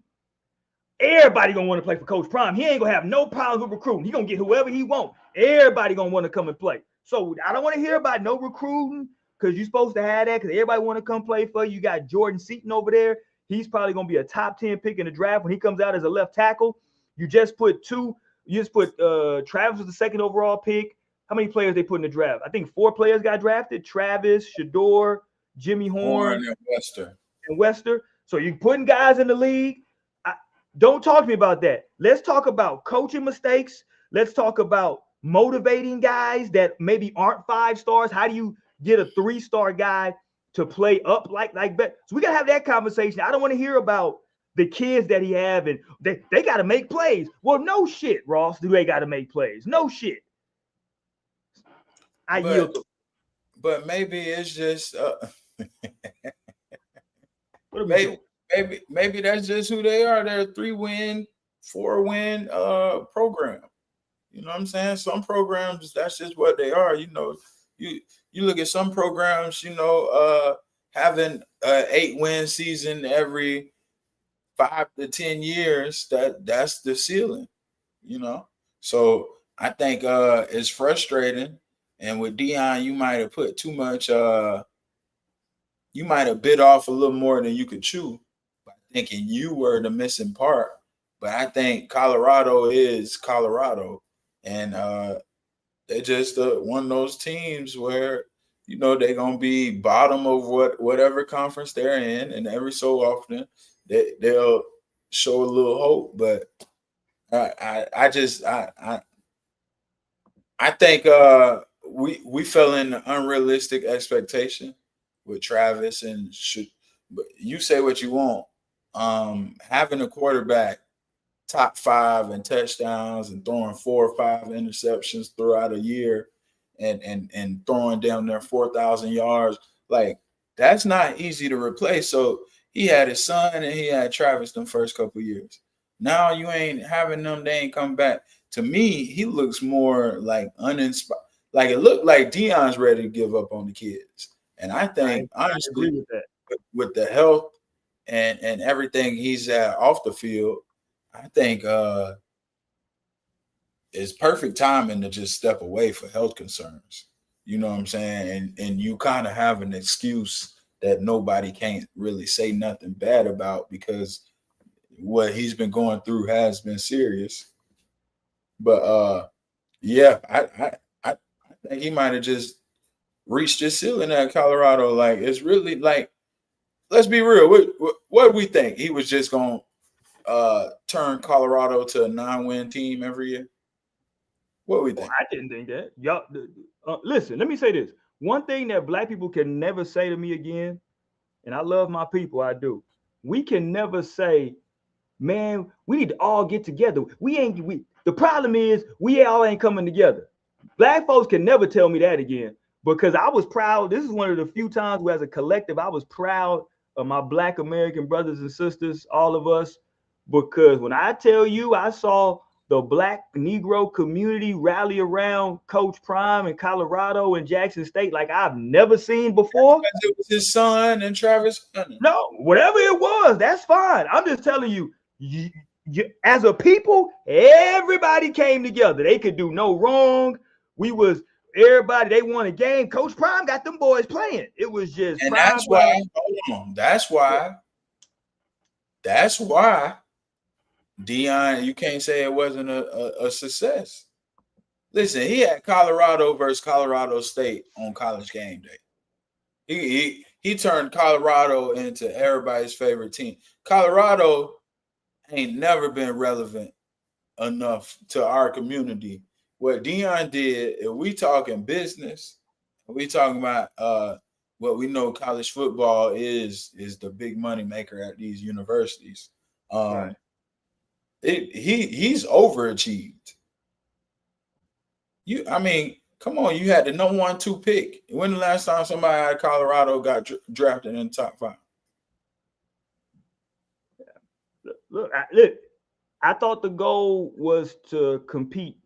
everybody gonna want to play for Coach Prime. He ain't gonna have no problems with recruiting. He gonna get whoever he want. Everybody gonna want to come and play. So I don't want to hear about no recruiting because you're supposed to have that because everybody want to come play for you. You got Jordan Seaton over there. He's probably gonna be a top 10 pick in the draft when he comes out as a left tackle. You just put Travis was the second overall pick. How many players they put in the draft? I think 4 players got drafted: Travis, Shador, Jimmy Horn, and Wester. So you're putting guys in the league. Don't talk to me about that. Let's talk about coaching mistakes. Let's talk about motivating guys that maybe aren't 5 stars. How do you get a 3-star guy to play up like that? So we gotta have that conversation. I don't want to hear about the kids that he have and they got to make plays. Well, no shit, Ross. Do they got to make plays? No shit. I yield. But maybe it's just maybe that's just who they are. They're a 3-win, 4-win program. You know what I'm saying? Some programs, that's just what they are. You know, you look at some programs, you know, having an 8-win season every 5 to 10 years, that's the ceiling, you know. So I think it's frustrating. And with Deion, you might have put too much, you might have bit off a little more than you could chew by thinking you were the missing part. But I think Colorado is Colorado. And they're just one of those teams where, you know, they're going to be bottom of whatever conference they're in. And every so often, they'll show a little hope, but I think we fell in an unrealistic expectation with Travis but you say what you want. Having a quarterback top 5 in touchdowns and throwing 4 or 5 interceptions throughout a year and throwing down there 4,000 yards, like that's not easy to replace. So he had his son and he had Travis them first couple years. Now you ain't having them, they ain't come back. To me, he looks more like uninspired. Like it looked like Deion's ready to give up on the kids. And I think honestly, agree with that. With the health and everything he's at off the field, I think it's perfect timing to just step away for health concerns. You know what I'm saying? And you kind of have an excuse that nobody can't really say nothing bad about because what he's been going through has been serious. But yeah, I think he might have just reached his ceiling at Colorado. Like it's really like, let's be real. What do we think? He was just going to turn Colorado to a 9-win team every year? What do we think? I didn't think that. Y'all listen, let me say this. One thing that black people can never say to me again, and I love my people, I do. We can never say, man, we need to all get together. The problem is we all ain't coming together. Black folks can never tell me that again because I was proud. This is one of the few times where as a collective, I was proud of my Black American brothers and sisters, all of us, because when I tell you I saw the Black Negro community rally around Coach Prime in Colorado and Jackson State like I've never seen before. It was his son and Travis. No, whatever it was, that's fine. I'm just telling you, as a people, everybody came together. They could do no wrong. Everybody, they won a game. Coach Prime got them boys playing. It was just and Prime. That's why Deion, you can't say it wasn't a success. Listen, he had Colorado versus Colorado State on College Game Day. He turned Colorado into everybody's favorite team. Colorado ain't never been relevant enough to our community. What Deion did, if we talking business, we talking about what we know college football is the big money maker at these universities. Right. He's overachieved. Come on, you had the number 1-2 pick. When the last time somebody out of Colorado got drafted in the top 5? Look, I thought the goal was to compete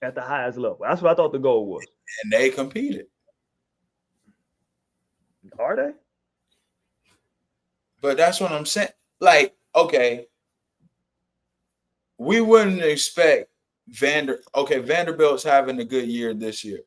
at the highest level. That's what I thought the goal was. And they competed. Are they? But that's what I'm saying. Like, okay, we wouldn't expect Vanderbilt's having a good year this year.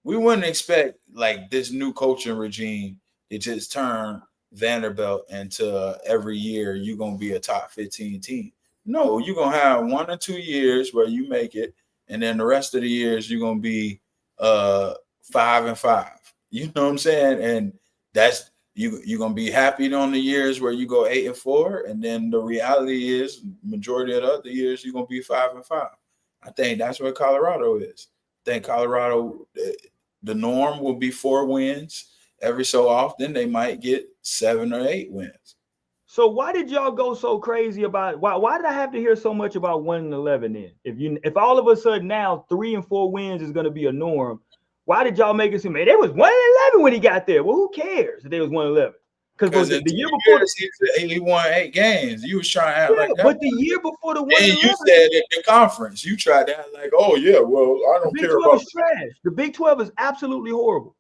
We wouldn't expect like this new coaching regime to just turn Vanderbilt into every year you're gonna be a top 15 team. No, you're gonna have 1 or 2 years where you make it, and then the rest of the years you're gonna be 5-5. You know what I'm saying? And that's you're gonna be happy on the years where you go 8-4, and then the reality is majority of the other years you're gonna be 5-5. I think that's what Colorado is. I think Colorado, the norm will be 4 wins. Every so often they might get 7 or 8 wins. So why did y'all go so crazy about why did I have to hear so much about 1-11 then? If all of a sudden now 3 and 4 wins is gonna be a norm, why did y'all make it seem, man, they was 1-11 when he got there? Well, who cares if they was 1-11? Because the year before he won 8 games. You was trying to act like that. But the year before the 1-11, you said at the conference, you tried to act like, oh yeah, well, I don't care about is trash. The Big 12 is absolutely horrible.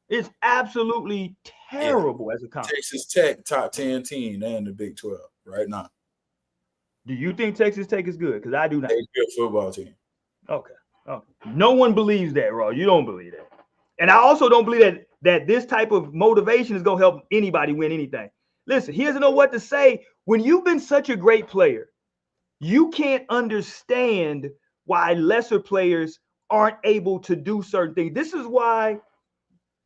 It's absolutely terrible as a conference. Texas Tech top 10 team and the Big 12 right now. Do you think Texas Tech is good? Because I do not. They're a good football team. Okay. No one believes that, Raw. You don't believe that. And I also don't believe that this type of motivation is going to help anybody win anything. Listen, he doesn't know what to say. When you've been such a great player, you can't understand why lesser players aren't able to do certain things. This is why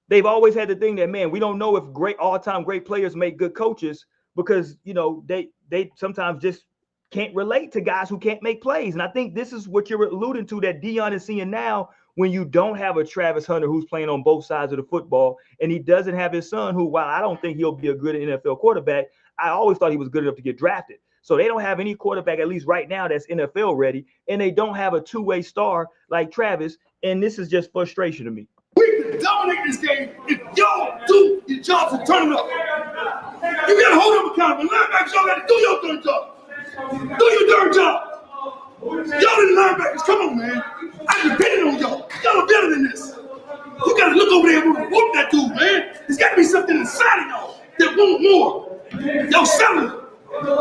they've always had the thing that, man, we don't know if all-time great players make good coaches because, you know, they sometimes just can't relate to guys who can't make plays. And I think this is what you're alluding to that Deion is seeing now when you don't have a Travis Hunter who's playing on both sides of the football, and he doesn't have his son who, while I don't think he'll be a good NFL quarterback, I always thought he was good enough to get drafted. So they don't have any quarterback, at least right now, that's NFL ready, and they don't have a two-way star like Travis, and this is just frustration to me. We can dominate this game if y'all do your jobs and turn it up. You gotta hold them accountable. Linebackers, y'all gotta do your darn job. Do your darn job. Y'all in the linebackers, come on, man. I'm depending on y'all. Y'all are better than this. You gotta look over there and whoop that dude, man. There's gotta be something inside of y'all that want more. Y'all selling it.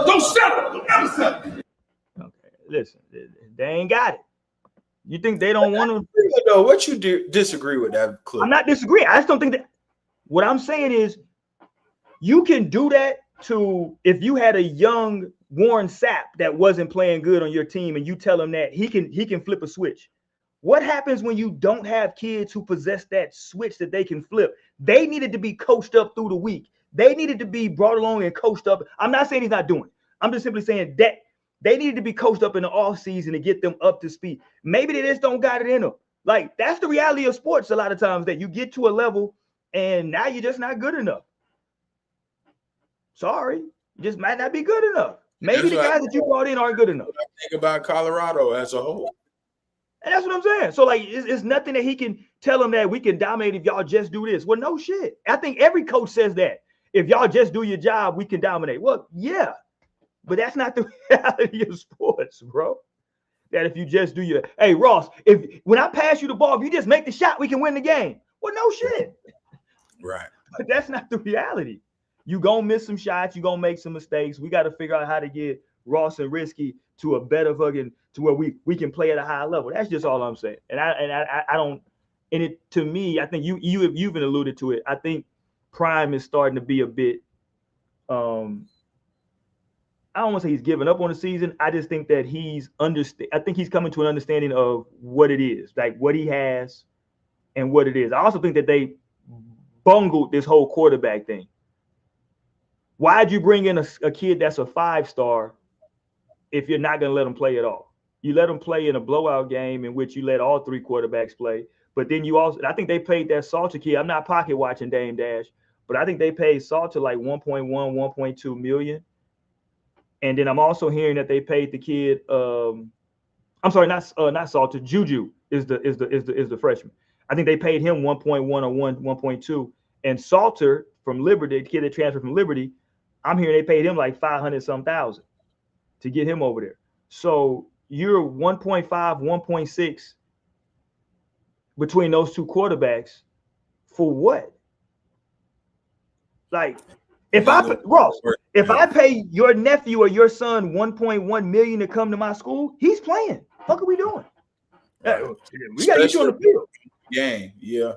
Don't sell it. Don't ever sell it. Okay, listen, they ain't got it. You think they don't want to? No, what you disagree with that clip? I'm not disagreeing. I just don't think that. What I'm saying is, you can do that to if you had a young Warren Sapp that wasn't playing good on your team, and you tell him that he can flip a switch. What happens when you don't have kids who possess that switch that they can flip? They needed to be coached up through the week. They needed to be brought along and coached up. I'm not saying he's not doing it. I'm just simply saying that they needed to be coached up in the offseason to get them up to speed. Maybe they just don't got it in them. Like, that's the reality of sports a lot of times, that you get to a level and now you're just not good enough. Sorry, you just might not be good enough. Maybe the guys that you brought in aren't good enough. I think about Colorado as a whole. And that's what I'm saying. So, like, it's nothing that he can tell them that we can dominate if y'all just do this. Well, no shit. I think every coach says that. If y'all just do your job, we can dominate. Well, yeah. But that's not the reality of sports, bro. That if you just do your, hey, Ross, when I pass you the ball, if you just make the shot, we can win the game. Well, no shit. Right. But that's not the reality. You gonna miss some shots. You gonna make some mistakes. We got to figure out how to get Ross and Risky to a better fucking, to where we can play at a high level. That's just all I'm saying. And I don't, and it, to me, I think you've even alluded to it. I think Prime is starting to be a bit, I don't want to say he's giving up on the season. I just think that I think he's coming to an understanding of what it is, like what he has and what it is. I also think that they bungled this whole quarterback thing. Why'd you bring in a kid that's a 5-star if you're not going to let him play at all? You let him play in a blowout game in which you let all 3 quarterbacks play. But then you also, I think they paid that Salter kid. I'm not pocket watching Dame Dash, but I think they paid Salter like 1.1, 1.2 million. And then I'm also hearing that they paid the kid. I'm sorry, not Salter. Juju is the freshman. I think they paid him 1.1 or 1.2. And Salter from Liberty, the kid that transferred from Liberty, I'm hearing they paid him like 500-some thousand to get him over there. So you're 1.5, 1.6 between those 2 quarterbacks for what? Like, if I pay your nephew or your son 1.1 million to come to my school, he's playing. What are we doing? Right. We got to get you on the field. Game, yeah.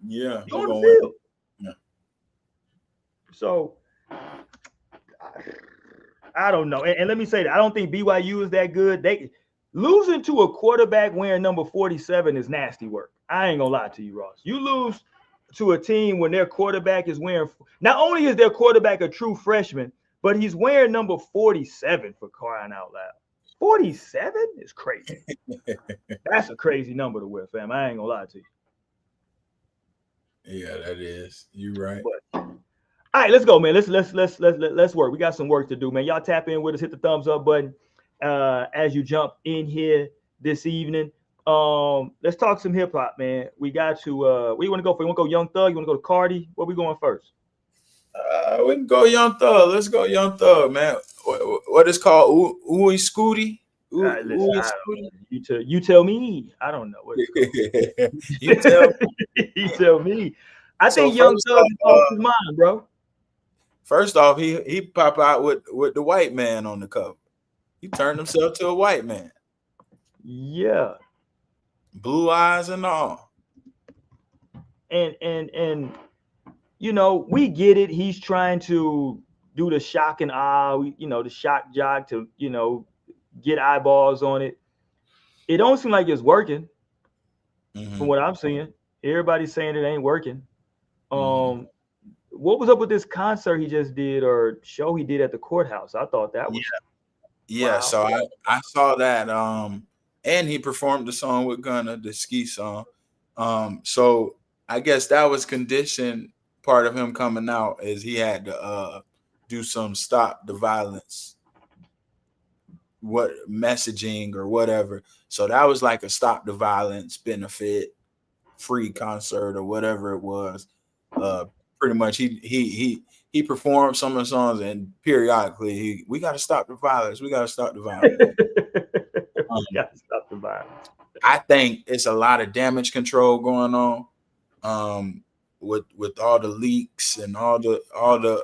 You on the field. Yeah. So I don't know. And let me say that I don't think BYU is that good. They losing to a quarterback wearing number 47 is nasty work. I ain't gonna lie to you, Ross. You lose to a team when their quarterback is wearing, not only is their quarterback a true freshman, but he's wearing number 47 for crying out loud. 47 is crazy. That's a crazy number to wear, fam. I ain't gonna lie to you. Yeah, that is. You're right. But, all right, let's go, man. Let's work. We got some work to do, man. Y'all tap in with us, hit the thumbs up button as you jump in here this evening. Let's talk some hip hop, man. We got to where you want to go for? You want to go Young Thug? You want to go to Cardi? Where we going first? We can go Young Thug. Let's go Young Thug, man. What is called Ooey Scooty? You tell me. I don't know what it's called. You tell me. You tell me. I think Young Thug is off his mind, bro. First off, he pop out with the white man on the cover. He turned himself to a white man. Yeah. Blue eyes and all. And you know, we get it. He's trying to do the shock and awe, the shock jock to, get eyeballs on it. It don't seem like it's working from what I'm seeing. Everybody's saying it ain't working. What was up with this concert he just did or show he did at the courthouse? I thought that was wow. So I saw that. And he performed the song with Gunna, the ski song. So I guess that was conditioned. Part of him coming out is he had to do some stop the violence, messaging or whatever. So that was like a stop the violence benefit free concert or whatever it was. Pretty much he performed some of the songs and periodically we got to stop the violence. We got to stop the violence. We got to stop the violence. I think it's a lot of damage control going on. With all the leaks and all the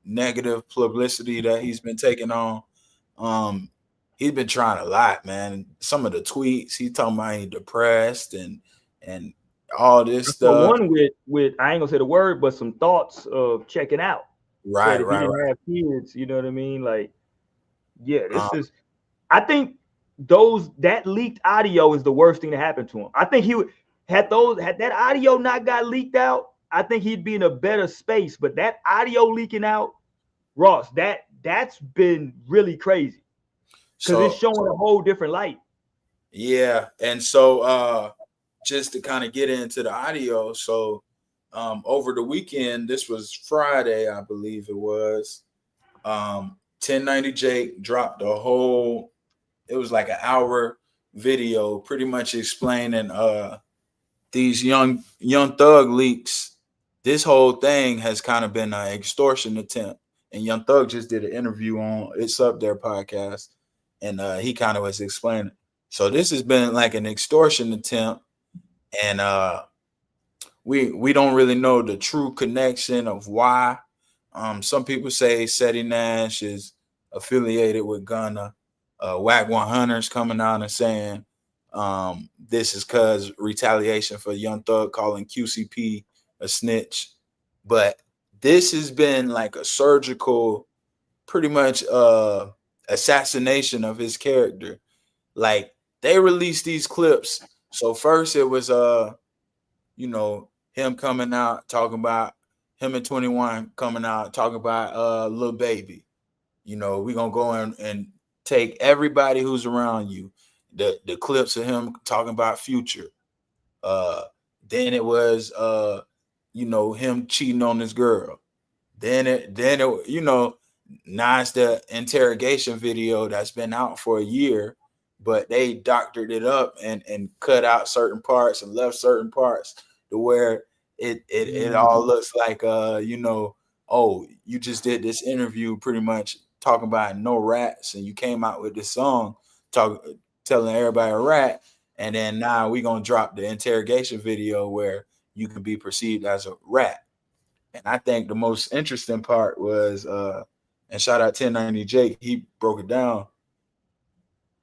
negative publicity that he's been taking on, he's been trying a lot, man. Some of the tweets he talking about he depressed and all this stuff. One with I ain't gonna say the word, but some thoughts of checking out. Right, so right. He didn't have kids, you know what I mean? Like, yeah, this is. I think that leaked audio is the worst thing to happen to him. I think he would had that audio not got leaked out. I think he'd be in a better space, but that audio leaking out, Ross, that's been really crazy because it's showing a whole different light. Yeah, and so just to kind of get into the audio, so over the weekend, this was Friday, I believe it was. 1090 Jake dropped a whole, it was like an hour video, pretty much explaining these young Thug leaks. This whole thing has kind of been an extortion attempt. And Young Thug just did an interview on It's Up There podcast. And he kind of was explaining. So this has been like an extortion attempt. And we don't really know the true connection of why. Some people say Seti Nash is affiliated with Gunna. Whack 100's coming out and saying this is because retaliation for Young Thug calling QCP a snitch. But this has been like a surgical, pretty much assassination of his character. Like they released these clips. So first it was him coming out talking about him and 21 coming out talking about Lil Baby. We're gonna go and take everybody who's around you. The clips of him talking about Future. Then it was him cheating on his girl. Then it now it's the interrogation video that's been out for a year, but they doctored it up and cut out certain parts and left certain parts to where it all looks like oh, you just did this interview pretty much talking about no rats and you came out with this song telling everybody a rat, and then now we're gonna drop the interrogation video where you can be perceived as a rat. And I think the most interesting part was, and shout out 1090 Jake, he broke it down.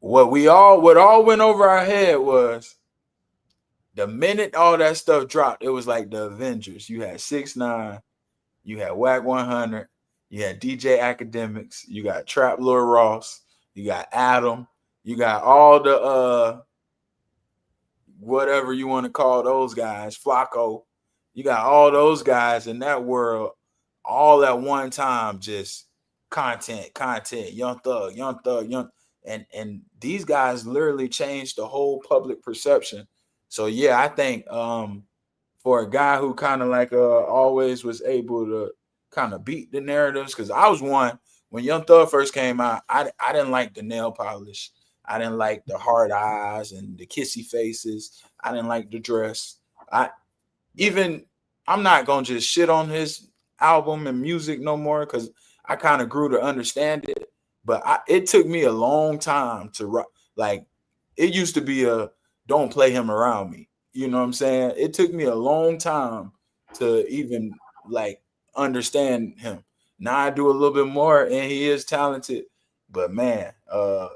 What all went over our head was the minute all that stuff dropped, it was like the Avengers. You had 6ix9ine, you had Whack 100, you had DJ Academics, you got Trap Lord Ross, you got Adam, you got all the whatever you want to call those guys, Flacco. You got all those guys in that world all at one time, just content, Young Thug, and these guys literally changed the whole public perception. So yeah, I think for a guy who kind of like always was able to kind of beat the narratives, because I was one when Young Thug first came out, I didn't like the nail polish. I didn't like the hard eyes and the kissy faces. I didn't like the dress. I'm not gonna just shit on his album and music no more, because I kind of grew to understand it. But it took me a long time to like. It used to be a don't play him around me. You know what I'm saying? It took me a long time to even like understand him. Now I do a little bit more, and he is talented. But man, I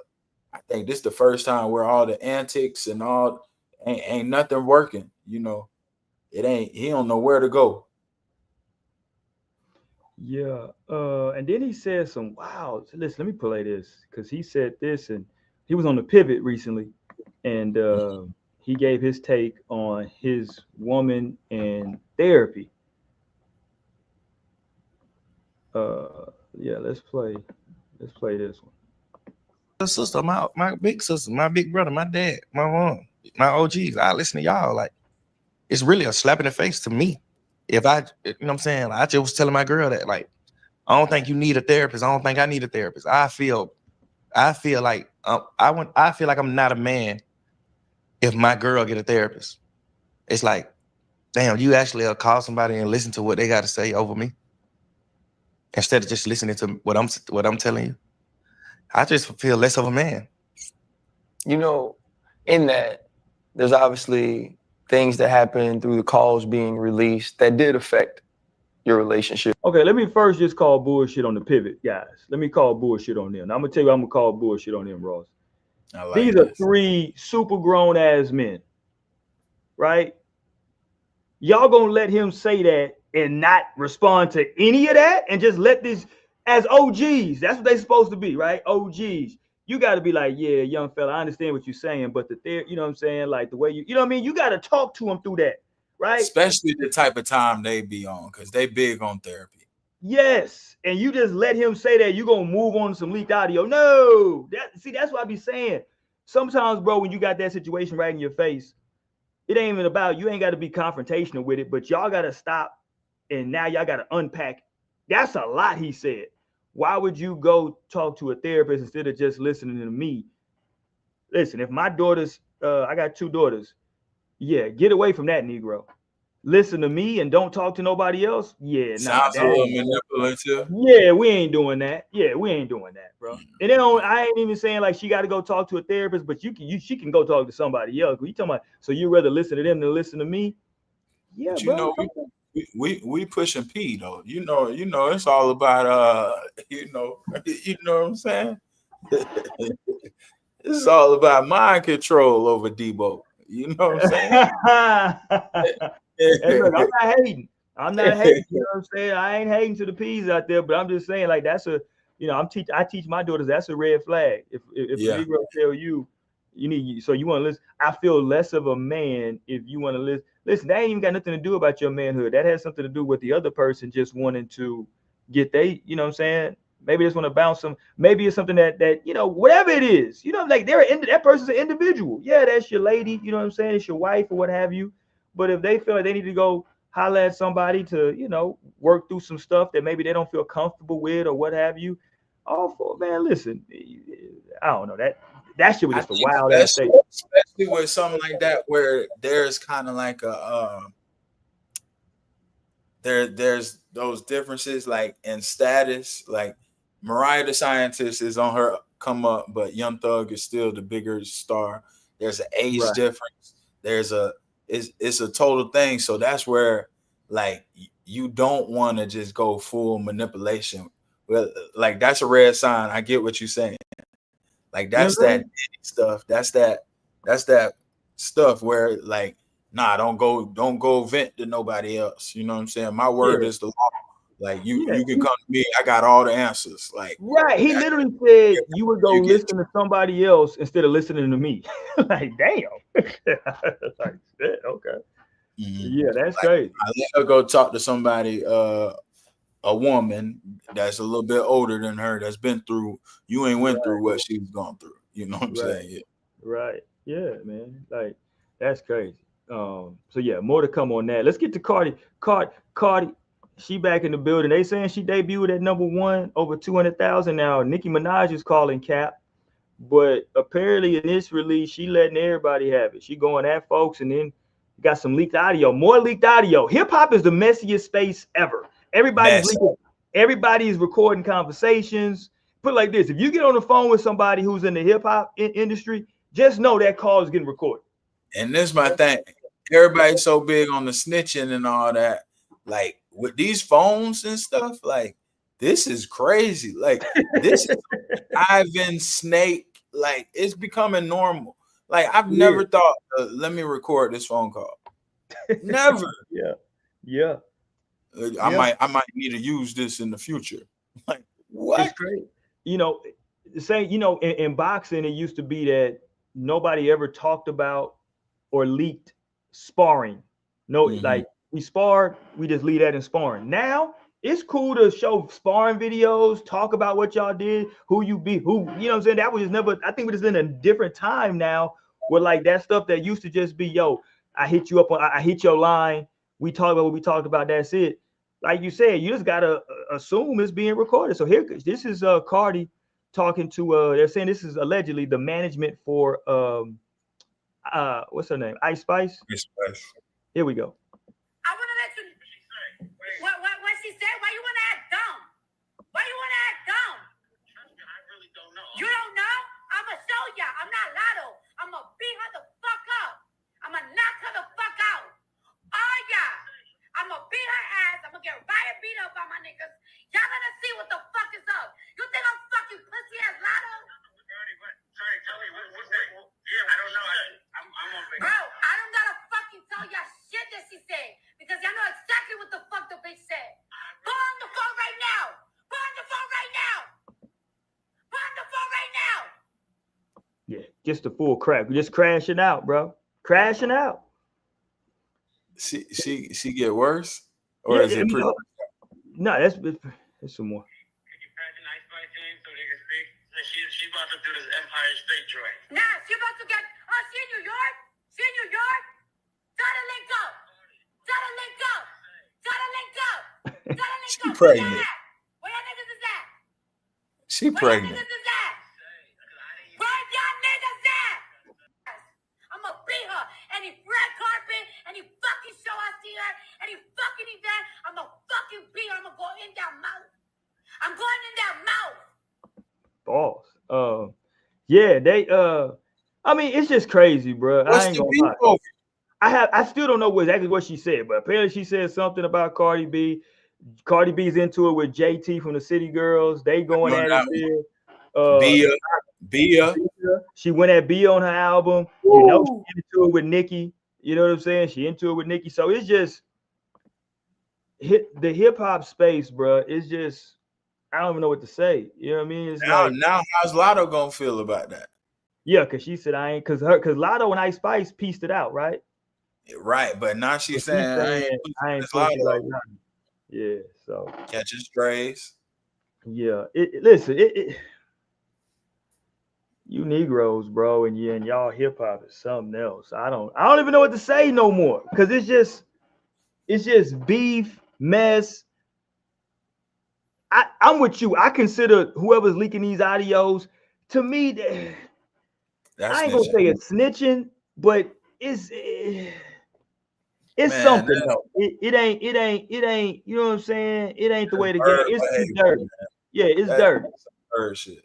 think this is the first time where all the antics and all ain't nothing working. You know, he don't know where to go. Yeah. And then he said some wow. Listen, let me play this because he said this, and he was on the Pivot recently, and he gave his take on his woman and therapy. Yeah, let's play this one. Sister, my big sister, my big brother, my dad, my mom, my OGs. I listen to y'all. Like, it's really a slap in the face to me. If I, you know what I'm saying? Like, I just was telling my girl that, like, I don't think you need a therapist. I don't think I need a therapist. I feel like I feel like I'm not a man if my girl get a therapist. It's like, damn, you actually call somebody and listen to what they got to say over me instead of just listening to what I'm telling you. I just feel less of a man. You know, in that, there's obviously things that happen through the calls being released that did affect your relationship. Okay, let me first just call bullshit on the Pivot guys. Let me call bullshit on them. Now, I'm gonna tell you, I'm gonna call bullshit on them, Ross. These are three super grown ass men, right? Y'all gonna let him say that and not respond to any of that, and just let this as OGs. That's what they supposed to be, right? OGs. You got to be like, yeah, young fella, I understand what you're saying, but you know what I'm saying, like the way you know what I mean. You got to talk to him through that, right? Especially the type of time they be on, because they big on therapy. Yes, and you just let him say that, you gonna move on to some leaked audio. No, that's what I be saying. Sometimes, bro, when you got that situation right in your face, it ain't even about, you ain't got to be confrontational with it, but y'all got to stop, and now y'all got to unpack. That's a lot, he said. Why would you go talk to a therapist instead of just listening to me? Listen, if my daughters, I got 2 daughters, yeah, get away from that, Negro. Listen to me and don't talk to nobody else. Yeah, sounds a little manipulative. Yeah, we ain't doing that. Yeah, we ain't doing that, bro. And then I ain't even saying like she got to go talk to a therapist, but she can go talk to somebody else. You talking about? So you rather listen to them than listen to me? Yeah, but bro. We pushing P though. You know, it's all about you know what I'm saying? It's all about mind control over Debo. You know what I'm saying? Hey, look, I'm not hating. You know what I'm saying? I ain't hating to the P's out there, but I'm just saying, like, that's a, you know, I teach my daughters that's a red flag. If a Negro tell you need, so you want to listen. I feel less of a man if you want to listen. Listen, that ain't even got nothing to do about your manhood. That has something to do with the other person just wanting to get you know what I'm saying? Maybe they just want to bounce some. Maybe it's something that you know, whatever it is, you know, like that person's an individual. Yeah, that's your lady. You know what I'm saying? It's your wife or what have you. But if they feel like they need to go holler at somebody to, you know, work through some stuff that maybe they don't feel comfortable with or what have you, man, listen, I don't know, that shit was just a wild ass thing. Especially with something like that where there's kind of like a there's those differences like in status. Like Mariah the Scientist is on her come up, but Young Thug is still the bigger star. There's an age difference. There's it's a total thing. So that's where like you don't want to just go full manipulation. Well, like that's a red sign. I get what you're saying. Like that's that stuff. That's that stuff where like, nah, don't go vent to nobody else. You know what I'm saying? My word is the law. Like you can come to me. I got all the answers. Like right. He literally said you would go listen to somebody else instead of listening to me. Like, damn. Like, shit, okay. Yeah, that's like, crazy. I let her go talk to somebody, a woman that's a little bit older than her, that's been through. You ain't went through what she's gone through. You know what I'm saying? Yeah. Right. Yeah, man. Like, that's crazy. So yeah, more to come on that. Let's get to Cardi. Cardi, she back in the building. They saying she debuted at #1, over 200,000 now. Nicki Minaj is calling cap, but apparently in this release, she letting everybody have it. She going at folks, and then got some leaked audio, more leaked audio. Hip hop is the messiest space ever. Everybody's leaking. Everybody's recording conversations. Put it like this: if you get on the phone with somebody who's in the hip hop industry, just know that call is getting recorded. And this is my thing. Everybody's so big on the snitching and all that. Like with these phones and stuff, like this is crazy. Like this is Ivan Snake. Like it's becoming normal. Like I've never thought, let me record this phone call. Never. Yeah. I might need to use this in the future. Like what? It's great. You know, saying, you know, in boxing, it used to be that nobody ever talked about or leaked sparring. No, like we sparred, we just leave that in sparring. Now it's cool to show sparring videos, talk about what y'all did, who you beat, who, you know what I'm saying? That was just never, I think we're just in a different time now where like that stuff that used to just be, yo, I hit you up on, I hit your line, we talk about what we talked about, that's it. Like you said, you just gotta assume it's being recorded. So here, this is Cardi talking to, they're saying this is allegedly the management for, what's her name? Ice Spice? Ice Spice. Here we go. I want to let you. What she said? Why you want to act dumb? Why you want to act dumb? I really don't know. You don't know? I'm going to show ya. I'm not Lotto. I'm going to beat her the fuck up. I'm going to knock her the fuck out. Oh, yeah. I'm going to beat her ass. I'm going to get riot beat up by my niggas. Y'all going to see what the fuck is up. You think I'm fucking pussy ass Lotto? Sorry, tell me. What's that? Yeah, I don't know. I'm on big. Bro, I don't got to fucking tell y'all shit that she said. Because y'all know exactly what the fuck the bitch said. Go on the phone right now. Go on the phone right now. Go on the phone right now. Yeah, just a full crack. We're just crashing out, bro. Crashing out. She get worse? Or is it pretty? No, that's some more. She's about to do this Empire State joint. Nah, she about to get. Oh, she in New York? She in New York? Gotta link up. Gotta link up. Gotta link up. Gotta link She up. pregnant. Where y'all niggas is at? She pregnant. Where y'all niggas is at? Where y'all niggas at? I'ma beat her. Any red carpet, any fucking show I see her, any fucking event, I'ma fucking beat her. I'ma go in that mouth. I'm going in that mouth. Balls. Yeah, they I mean, it's just crazy, bro. What's I ain't the gonna beef over? I still don't know exactly what she said, but apparently she said something about Cardi B. Cardi B's into it with JT from the City Girls. They going at it there. Bia. She went at Bia on her album. Woo. You know, she into it with Nicki. You know what I'm saying? She into it with Nicki. So it's just the hip hop space, bro. It's just, I don't even know what to say. You know what I mean? It's now how's Lotto gonna feel about that? Yeah, because she said I ain't, because Lotto and Ice Spice pieced it out, right? Right, but now she's saying I ain't Lotto. Like that. Yeah, so catching strays. Yeah, listen, you Negroes, bro, and y'all hip hop is something else. I don't even know what to say no more, because it's just beef, mess. I'm with you. I consider whoever's leaking these audios, to me, I ain't gonna say it's snitching, but it's something though. It ain't, you know what I'm saying? It ain't the way to get it. It's dirty. Yeah, it's dirty. Shit.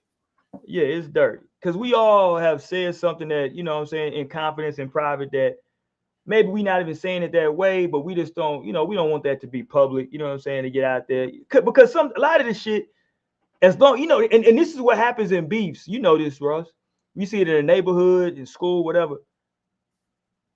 Yeah, it's dirty. Because we all have said something that, you know what I'm saying, in confidence, in private, that maybe we not even saying it that way, but we just don't, we don't want that to be public, you know what I'm saying, to get out there. Because a lot of this shit, as long, and this is what happens in beefs. You know this, Russ. We see it in the neighborhood, in school, whatever.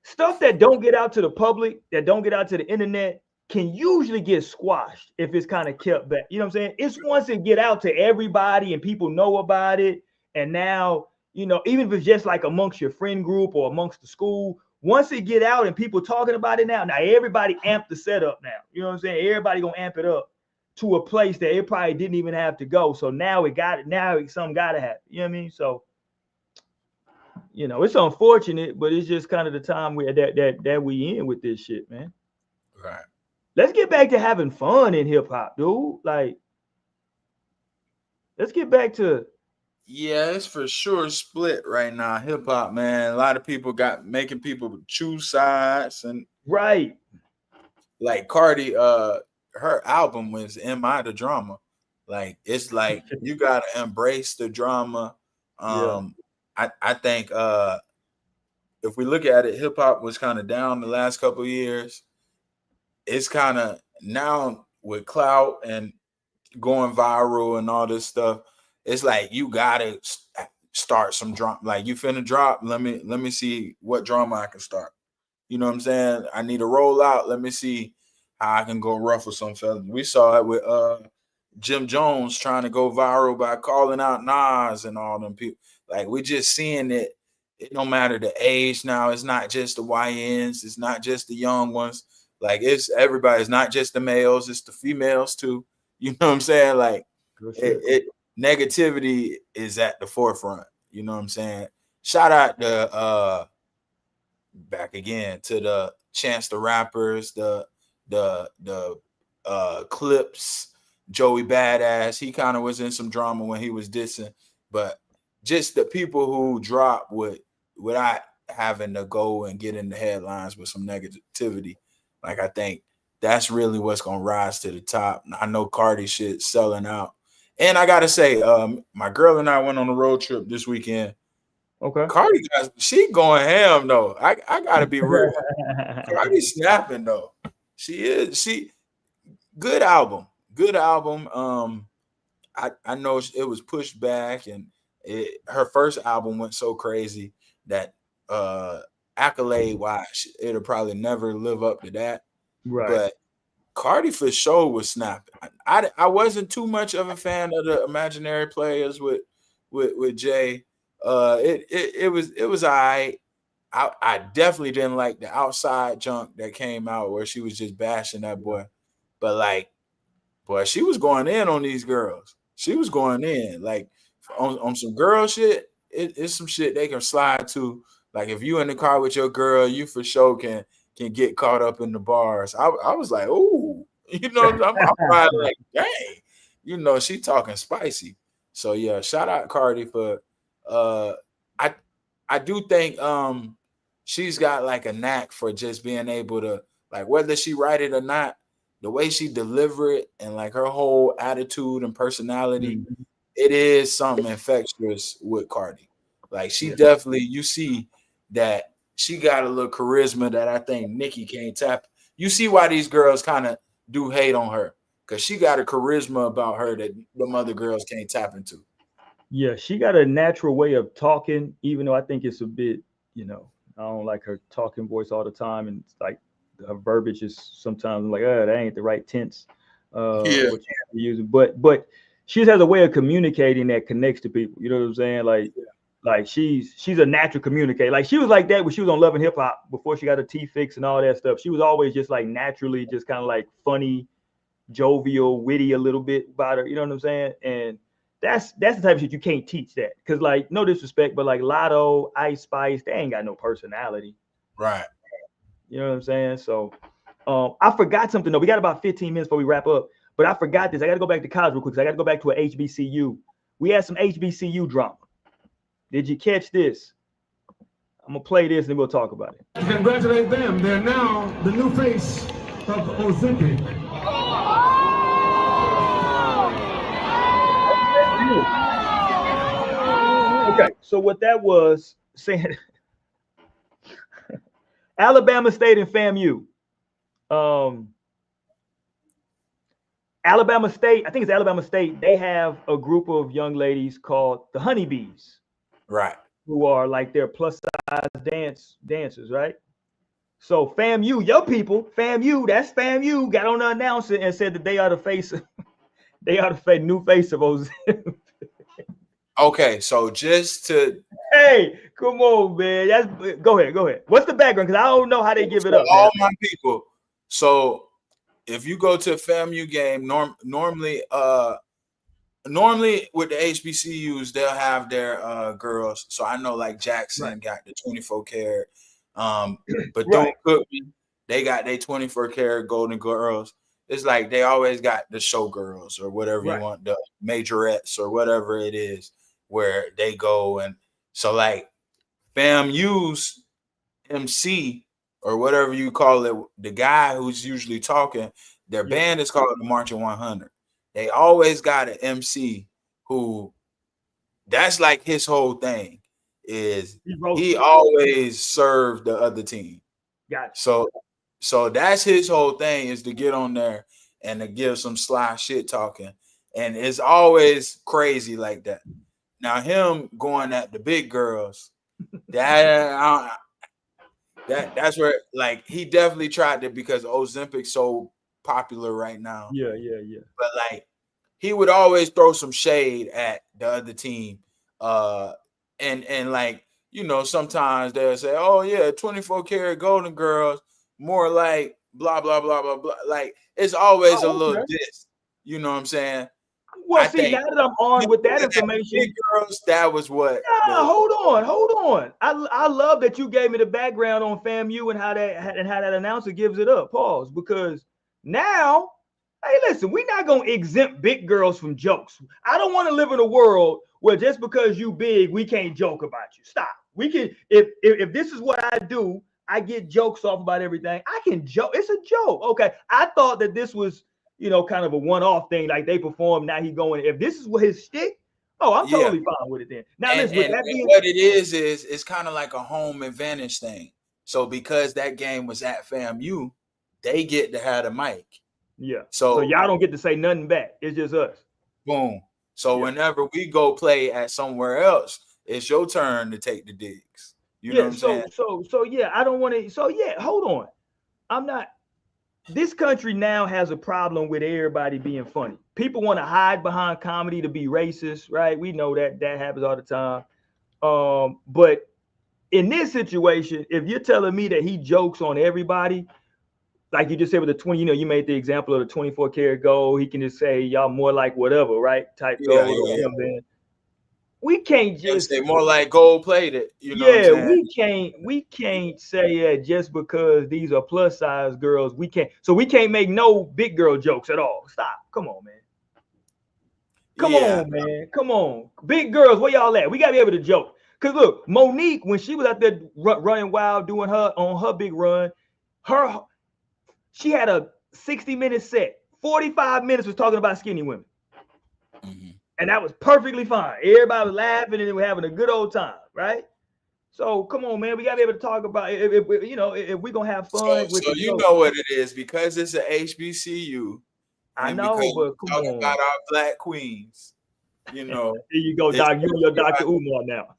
Stuff that don't get out to the public, that don't get out to the internet, can usually get squashed if it's kind of kept back. You know what I'm saying? It's once it get out to everybody and people know about it, and now, even if it's just like amongst your friend group or amongst the school, once it get out and people talking about it now everybody amp the setup now. You know what I'm saying? Everybody gonna amp it up to a place that it probably didn't even have to go. So now something gotta happen. You know what I mean? So it's unfortunate, but it's just kind of the time that we in with this shit, man. Right. Let's get back to having fun in hip hop, dude. Like, let's get back to. Yeah, it's for sure split right now. Hip hop, man. A lot of people making people choose sides, and right. Like Cardi, her album was "Am I the Drama?" Like, it's like you gotta embrace the drama. I think if we look at it, hip hop was kind of down the last couple of years. It's kind of now with clout and going viral and all this stuff. It's like you gotta start some drama. Like, you finna drop. Let me see what drama I can start. You know what I'm saying? I need a rollout. Let me see how I can go ruffle some fellas. We saw it with Jim Jones trying to go viral by calling out Nas and all them people. Like, we just seeing it. It don't matter the age now. It's not just the YNs. It's not just the young ones. Like, it's everybody. It's not just the males. It's the females too. You know what I'm saying? Like, negativity is at the forefront. You know what I'm saying? Shout out to back again to the Chance the Rappers, the Clips, Joey Badass. He kind of was in some drama when he was dissing, but just the people who drop without having to go and get in the headlines with some negativity. Like, I think that's really what's gonna rise to the top. I know Cardi shit selling out. And I gotta say, my girl and I went on a road trip this weekend. Okay. Cardi, she going ham though. I gotta be real. Cardi snapping though. She good album. I know it was pushed back, and her first album went so crazy that accolade wise, it'll probably never live up to that. Right. But Cardi for sure was snapping. I wasn't too much of a fan of the imaginary players with Jay. It was all right. I definitely didn't like the outside junk that came out where she was just bashing that boy. But like, boy, she was going in on these girls. She was going in like on some girl shit. It's some shit they can slide to. Like, if you in the car with your girl, you for sure can get caught up in the bars. I was like, ooh, I'm like, dang, she talking spicy. So yeah, shout out Cardi for I do think she's got like a knack for just being able to, like, whether she write it or not, the way she deliver it and like her whole attitude and personality, it is something infectious with Cardi. Like, she definitely, you see that she got a little charisma that I think Nicki can't tap. You see why these girls kind of do hate on her, because she got a charisma about her that them other girls can't tap into. Yeah, she got a natural way of talking, even though I think it's a bit, I don't like her talking voice all the time, and it's like her verbiage is sometimes like, that ain't the right tense. What you're using, but she just has a way of communicating that connects to people. You know what I'm saying? Like she's a natural communicator. Like, she was like that when she was on Love and Hip Hop before she got her teeth fixed and all that stuff. She was always just like naturally, just kind of like funny, jovial, witty a little bit about her. You know what I'm saying? And that's the type of shit you can't teach that. Because, like, no disrespect, but like Lotto, Ice Spice, they ain't got no personality. Right. You know what I'm saying? So I forgot something though. We got about 15 minutes before we wrap up. But I forgot this. I got to go back to college real quick, because I got to go back to an HBCU. We had some HBCU drama. Did you catch this? I'm going to play this and we'll talk about it. Congratulate them. They're now the new face of Ozempic. Okay, so what that was saying, Alabama State and FAMU. Alabama State, I think it's Alabama State. They have a group of young ladies called the Honeybees, Right. who are like their plus size dancers, right? So FAMU, your people, FAMU, that's FAMU, got on the announcer and said that they are the face, they are the new face of Ozempic. Okay, so just to Hey, come on, man. Go ahead. What's the background? Because I don't know how they give it up. All my people. So if you go to a FAMU game, normally with the HBCUs, they'll have their girls. So I know like Jackson got the 24 karat. But don't cook me. They got their 24 karat golden girls. It's like they always got the showgirls or whatever you want, the majorettes or whatever it is, where they go. And so like FAMU's MC or whatever you call it, the guy who's usually talking, their band is called the Marching 100. They always got an MC who, that's like his whole thing is he always served the other team. Gotcha. So that's his whole thing, is to get on there and to give some sly shit talking. And it's always crazy like that. Now him going at the big girls, that's where like he definitely tried to, because Ozempic's so popular right now. Yeah. But like he would always throw some shade at the other team. And like, you know, sometimes they'll say, oh yeah, 24 karat golden girls, more like blah blah blah blah blah. Like it's always a little diss. You know what I'm saying? Well, see, now that I'm armed with that information, big girls, that was what. Hold on. I love that you gave me the background on FAMU and how that announcer gives it up. Pause, because now, hey, listen, we're not gonna exempt big girls from jokes. I don't want to live in a world where just because you big, we can't joke about you. Stop. We can, if this is what I do, I get jokes off about everything. I can joke. It's a joke. Okay. I thought that this was, you know, kind of a one-off thing, like they perform. Now he going. If this is what his shtick, I'm totally fine with it then. Now, listen, what it is it's kind of like a home advantage thing. So because that game was at FAMU, they get to have the mic. Yeah. So y'all don't get to say nothing back. It's just us. Boom. So whenever we go play at somewhere else, it's your turn to take the digs. You know what I'm saying? So yeah, I don't want to. So yeah, hold on. I'm not. This country now has a problem with everybody being funny. People want to hide behind comedy to be racist, right? We know that happens all the time. But in this situation, if you're telling me that he jokes on everybody, like you just said with the 20, you know, you made the example of the 24 karat gold. He can just say y'all more like whatever, right? Type gold or something. We can't just say more like gold plated. You know what I'm saying? we can't say that just because these are plus size girls. We can't make no big girl jokes at all. Stop. Come on, man. Come on, man. Come on. Big girls, where y'all at? We gotta be able to joke. Cause look, Monique, when she was out there running wild, doing her big run, she had a 60-minute set. 45 minutes was talking about skinny women. Mm-hmm. And that was perfectly fine. Everybody was laughing and they were having a good old time, right? So come on, man. We gotta be able to talk about if we're gonna have fun. So you know what it is, because it's an HBCU. I know, but come on. About our black queens. You know. Here you go, Doc. You're Dr. Umar now.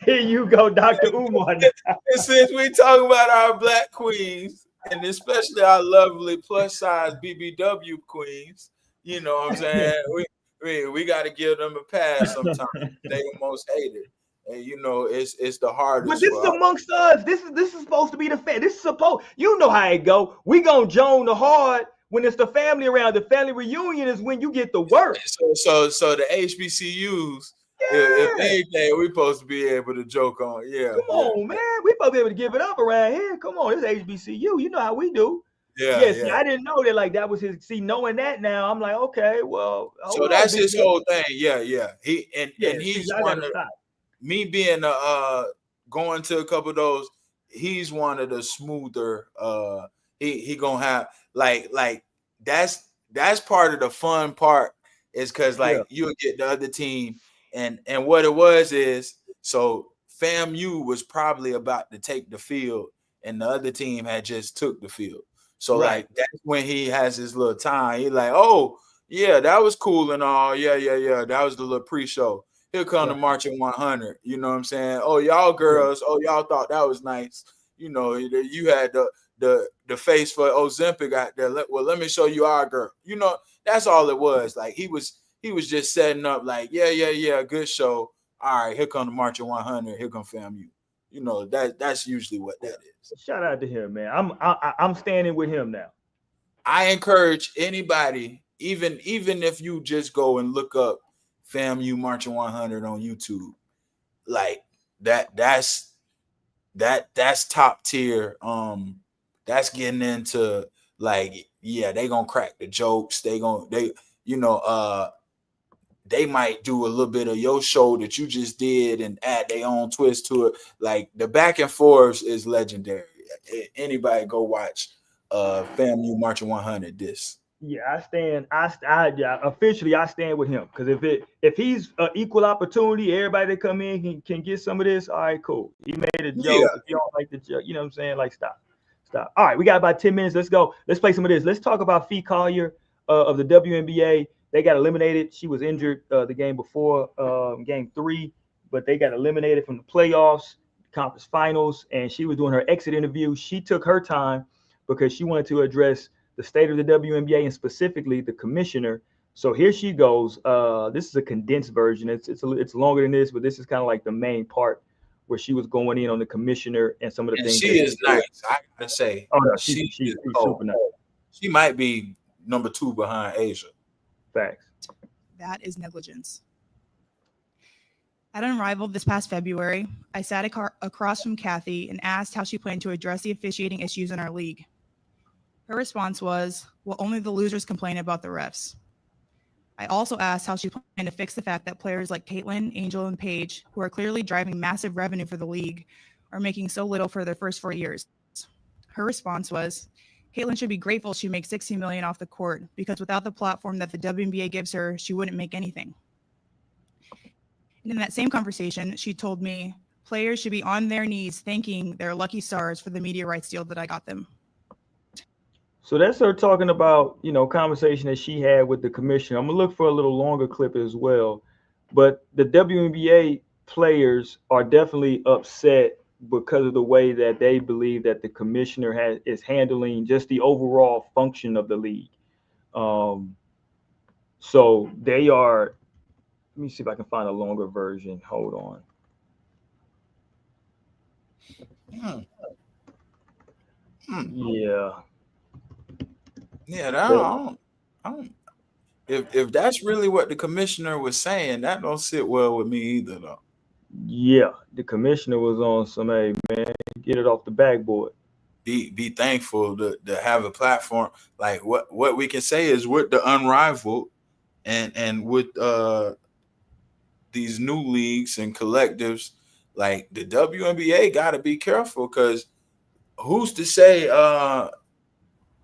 Here you go, Dr. Umar. And since we talk about our black queens, and especially our lovely plus size BBW queens, you know what I'm saying? We got to give them a pass sometimes. They the most hated, and you know it's the hardest. But this is amongst us. This is supposed to be the fan. This is supposed. You know how it go. We gonna joan the hard when it's the family around. The family reunion is when you get the work. So the HBCUs. If anything, we're supposed to be able to joke on. Yeah. Come on, man. We're supposed to be able to give it up around here. Come on, this HBCU. You know how we do. See, I didn't know that. Like that was his. See, knowing that now, I'm like, okay, well. So that's his whole thing. Yeah. He and he's one of me being going to a couple of those. He's one of the smoother. He gonna have like that's part of the fun part is because you'll get the other team. And what it was is, so FAMU was probably about to take the field, and the other team had just took the field. So Right. like that's when he has his little time. He like, oh yeah, that was cool and all. Yeah. That was the little pre-show. Here come the Marching 100. You know what I'm saying? Oh, y'all girls. Oh, y'all thought that was nice. You know, you had the face for Ozempic out there. Well, let me show you our girl. You know, that's all it was. Like he was just setting up. Like yeah, good show. All right, here come the Marching 100. Here come FAMU. You know that's usually what that is. Shout out to him, man. I'm standing with him now. I encourage anybody, even if you just go and look up FAMU Marching 100 on YouTube, like that's top tier. That's getting into like, yeah, they gonna crack the jokes. They might do a little bit of your show that you just did and add their own twist to it. Like the back and forth is legendary. Anybody go watch FAMU Marching 100 this. Yeah, I stand. Officially, I stand with him because if he's an equal opportunity, everybody that come in can get some of this. All right, cool. He made a joke. Yeah. If you don't like the joke, you know what I'm saying? Like, stop. All right, we got about 10 minutes. Let's go. Let's play some of this. Let's talk about Fee Collier of the WNBA. They got eliminated. She was injured the game before, game 3, but they got eliminated from the playoffs, conference finals, and she was doing her exit interview. She took her time because she wanted to address the state of the WNBA and specifically the commissioner. So here she goes. This is a condensed version. It's longer than this, but this is kind of like the main part where she was going in on the commissioner and some of the things. She is nice, I gotta say. Oh no, she's super nice. She might be number 2 behind Asia. Facts. That is negligence. At Unrivaled this past February, I sat across from Kathy and asked how she planned to address the officiating issues in our league. Her response was, well, only the losers complain about the refs. I also asked how she planned to fix the fact that players like Caitlin, Angel, and Paige, who are clearly driving massive revenue for the league, are making so little for their first 4 years. Her response was, Caitlin should be grateful she makes $60 million off the court because without the platform that the WNBA gives her, she wouldn't make anything. And in that same conversation, she told me players should be on their knees thanking their lucky stars for the media rights deal that I got them. So that's her talking about, conversation that she had with the commissioner. I'm gonna look for a little longer clip as well, but the WNBA players are definitely upset because of the way that they believe that the commissioner is handling just the overall function of the league. So they are. Let me see if I can find a longer version. Hold on. Yeah. Yeah, I don't. If that's really what the commissioner was saying, that don't sit well with me either, though. Yeah, the commissioner was on some, hey man, get it off the backboard. Be thankful to have a platform. Like what we can say is with the Unrivaled and with these new leagues and collectives, like the WNBA got to be careful because who's to say a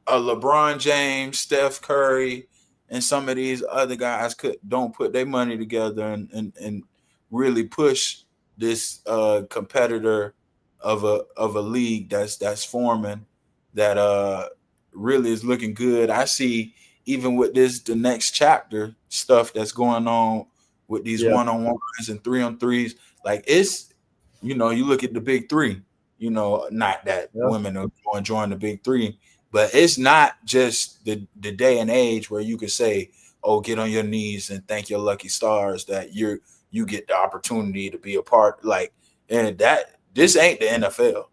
LeBron James, Steph Curry, and some of these other guys don't put their money together and really push this competitor of a league that's forming that really is looking good. I see even with the next chapter stuff that's going on with these one-on-ones and 3-on-3s, like it's, you look at the big 3, not that women are going to join the big 3, but it's not just the day and age where you could say, oh, get on your knees and thank your lucky stars that you get the opportunity to be a part. Like, and that this ain't the NFL.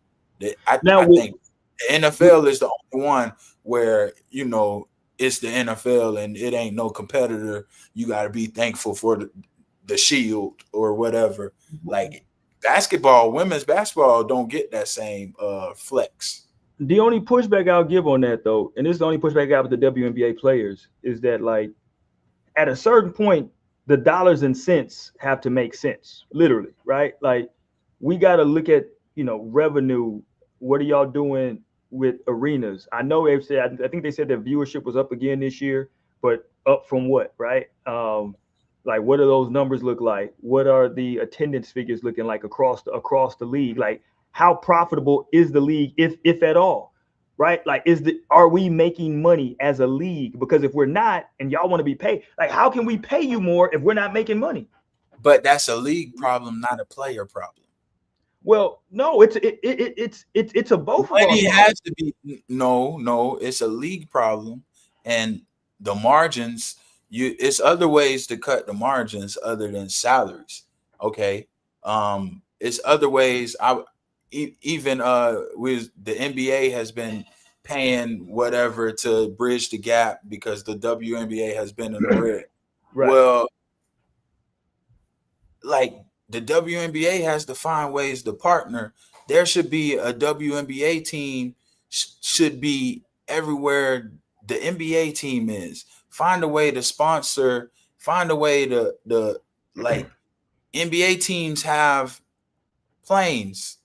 I think the NFL is the only one where, it's the NFL and it ain't no competitor. You got to be thankful for the shield or whatever. Like basketball, women's basketball don't get that same flex. The only pushback I'll give on that, though, and this is the only pushback I got with the WNBA players, is that, like, at a certain point, the dollars and cents have to make sense, literally, right? Like, we got to look at, revenue. What are y'all doing with arenas? I know they've said, I think they said their viewership was up again this year, but up from what, right? Like, what do those numbers look like? What are the attendance figures looking like across the league? Like, how profitable is the league, if at all? Right? Like, are we making money as a league? Because if we're not, and y'all want to be paid, like, how can we pay you more if we're not making money? But that's a league problem, not a player problem. Well, no, it's a both of our Money problems. has to be no, it's a league problem, and the margins. It's other ways to cut the margins other than salaries. Okay, it's other ways. Even with the NBA has been paying whatever to bridge the gap because the WNBA has been in the red. Right. Well, like the WNBA has to find ways to partner. There should be a WNBA team should be everywhere the NBA team is. Find a way to sponsor, find a way to like NBA teams have planes.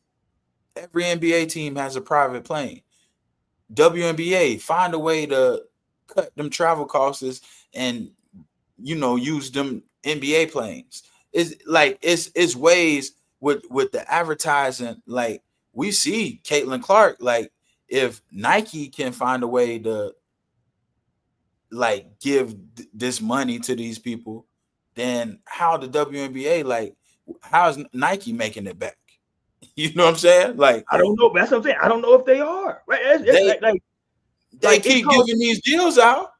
Every NBA team has a private plane. WNBA, find a way to cut them travel costs and use them NBA planes. It's ways with the advertising. Like we see Caitlin Clark, like if Nike can find a way to like give this money to these people, then how the WNBA, like how is Nike making it back? You know what I'm saying? Like I don't know. That's what I'm saying. I don't know if they are. Right? They keep giving these deals out.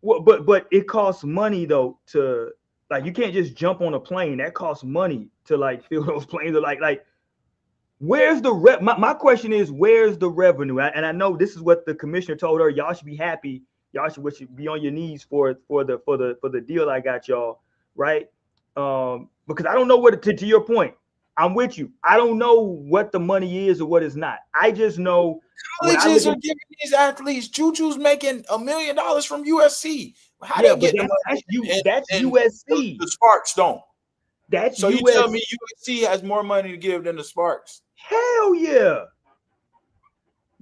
Well, but it costs money though to, like, you can't just jump on a plane. That costs money to like fill those planes. Like where's the my question is, where's the revenue? And I know this is what the commissioner told her. Y'all should be happy. Y'all should be on your knees for the deal I got y'all, right? Because I don't know what to your point. I'm with you. I don't know what the money is or what it's not. I just know colleges are giving these athletes. Juju's making $1 million from USC. How they get the money? That's USC. The Sparks don't. That's so USC. You tell me USC has more money to give than the Sparks? Hell yeah.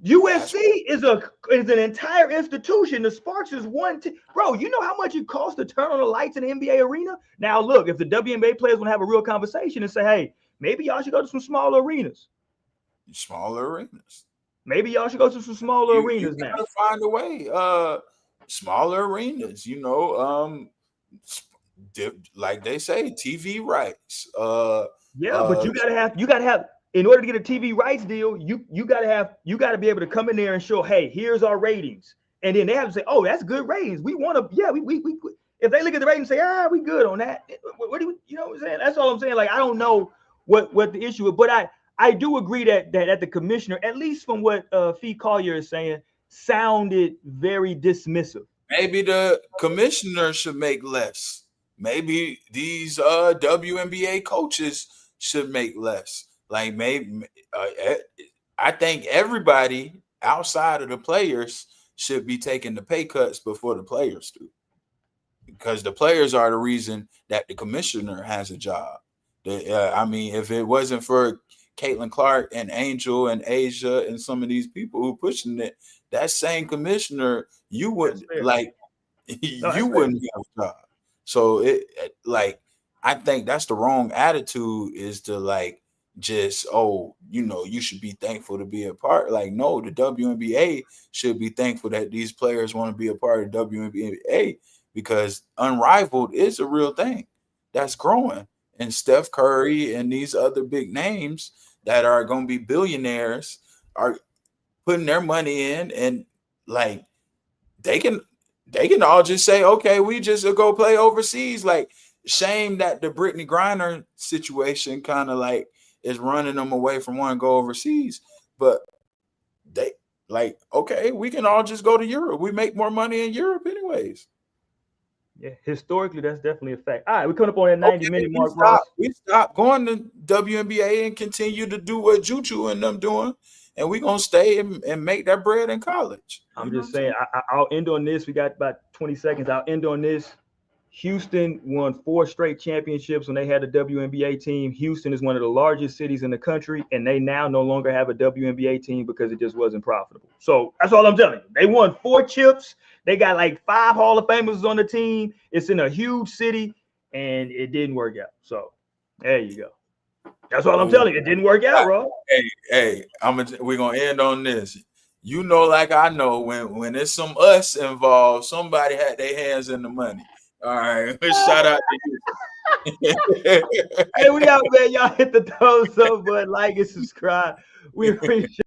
USC is an entire institution. The Sparks is one. Bro, you know how much it costs to turn on the lights in the NBA arena? Now, look, if the WNBA players want to have a real conversation and say, hey, maybe y'all should go to some smaller arenas. Smaller arenas. Maybe y'all should go to some smaller arenas now. Find a way. Smaller arenas, like they say, TV rights. But you gotta have in order to get a TV rights deal, you gotta be able to come in there and show, hey, here's our ratings, and then they have to say, oh, that's good ratings. We want to, we if they look at the ratings and say, we good on that. What do you know what I'm saying? That's all I'm saying. Like, I don't know what the issue is, but I do agree that the commissioner, at least from what Fee Collier is saying, sounded very dismissive. Maybe the commissioner should make less. Maybe these WNBA coaches should make less. Like maybe I think everybody outside of the players should be taking the pay cuts before the players do, because the players are the reason that the commissioner has a job. I mean, if it wasn't for Caitlin Clark and Angel and Asia and some of these people who pushing it, that same commissioner, you wouldn't wouldn't have a job. So I think that's the wrong attitude, is to like just, you should be thankful to be a part. Like, no, the WNBA should be thankful that these players want to be a part of WNBA, because unrivaled is a real thing that's growing. And Steph Curry and these other big names that are going to be billionaires are putting their money in, and like they can all just say, okay, we just go play overseas. Like, shame that the Brittany Griner situation kind of like is running them away from wanting to go overseas. But they like, okay, we can all just go to Europe. We make more money in Europe anyways. Yeah, historically, that's definitely a fact. All right, we're coming up on that 90-minute mark. We stop going to WNBA and continue to do what Juju and them doing, and we're going to stay and make that bread in college. I'm just saying, I'll end on this. We got about 20 seconds. I'll end on this. Houston won 4 straight championships when they had a WNBA team. Houston is one of the largest cities in the country, and they now no longer have a WNBA team because it just wasn't profitable. So that's all I'm telling you. They won 4 chips. They got like 5 Hall of Famers on the team. It's in a huge city, and it didn't work out. So there you go. That's all I'm telling you. It didn't work out, bro. Hey, we're gonna end on this. You know, like I know, when it's some us involved, somebody had their hands in the money. All right, shout out to you. Hey, we out, man. Y'all hit the thumbs up button, like and subscribe. We appreciate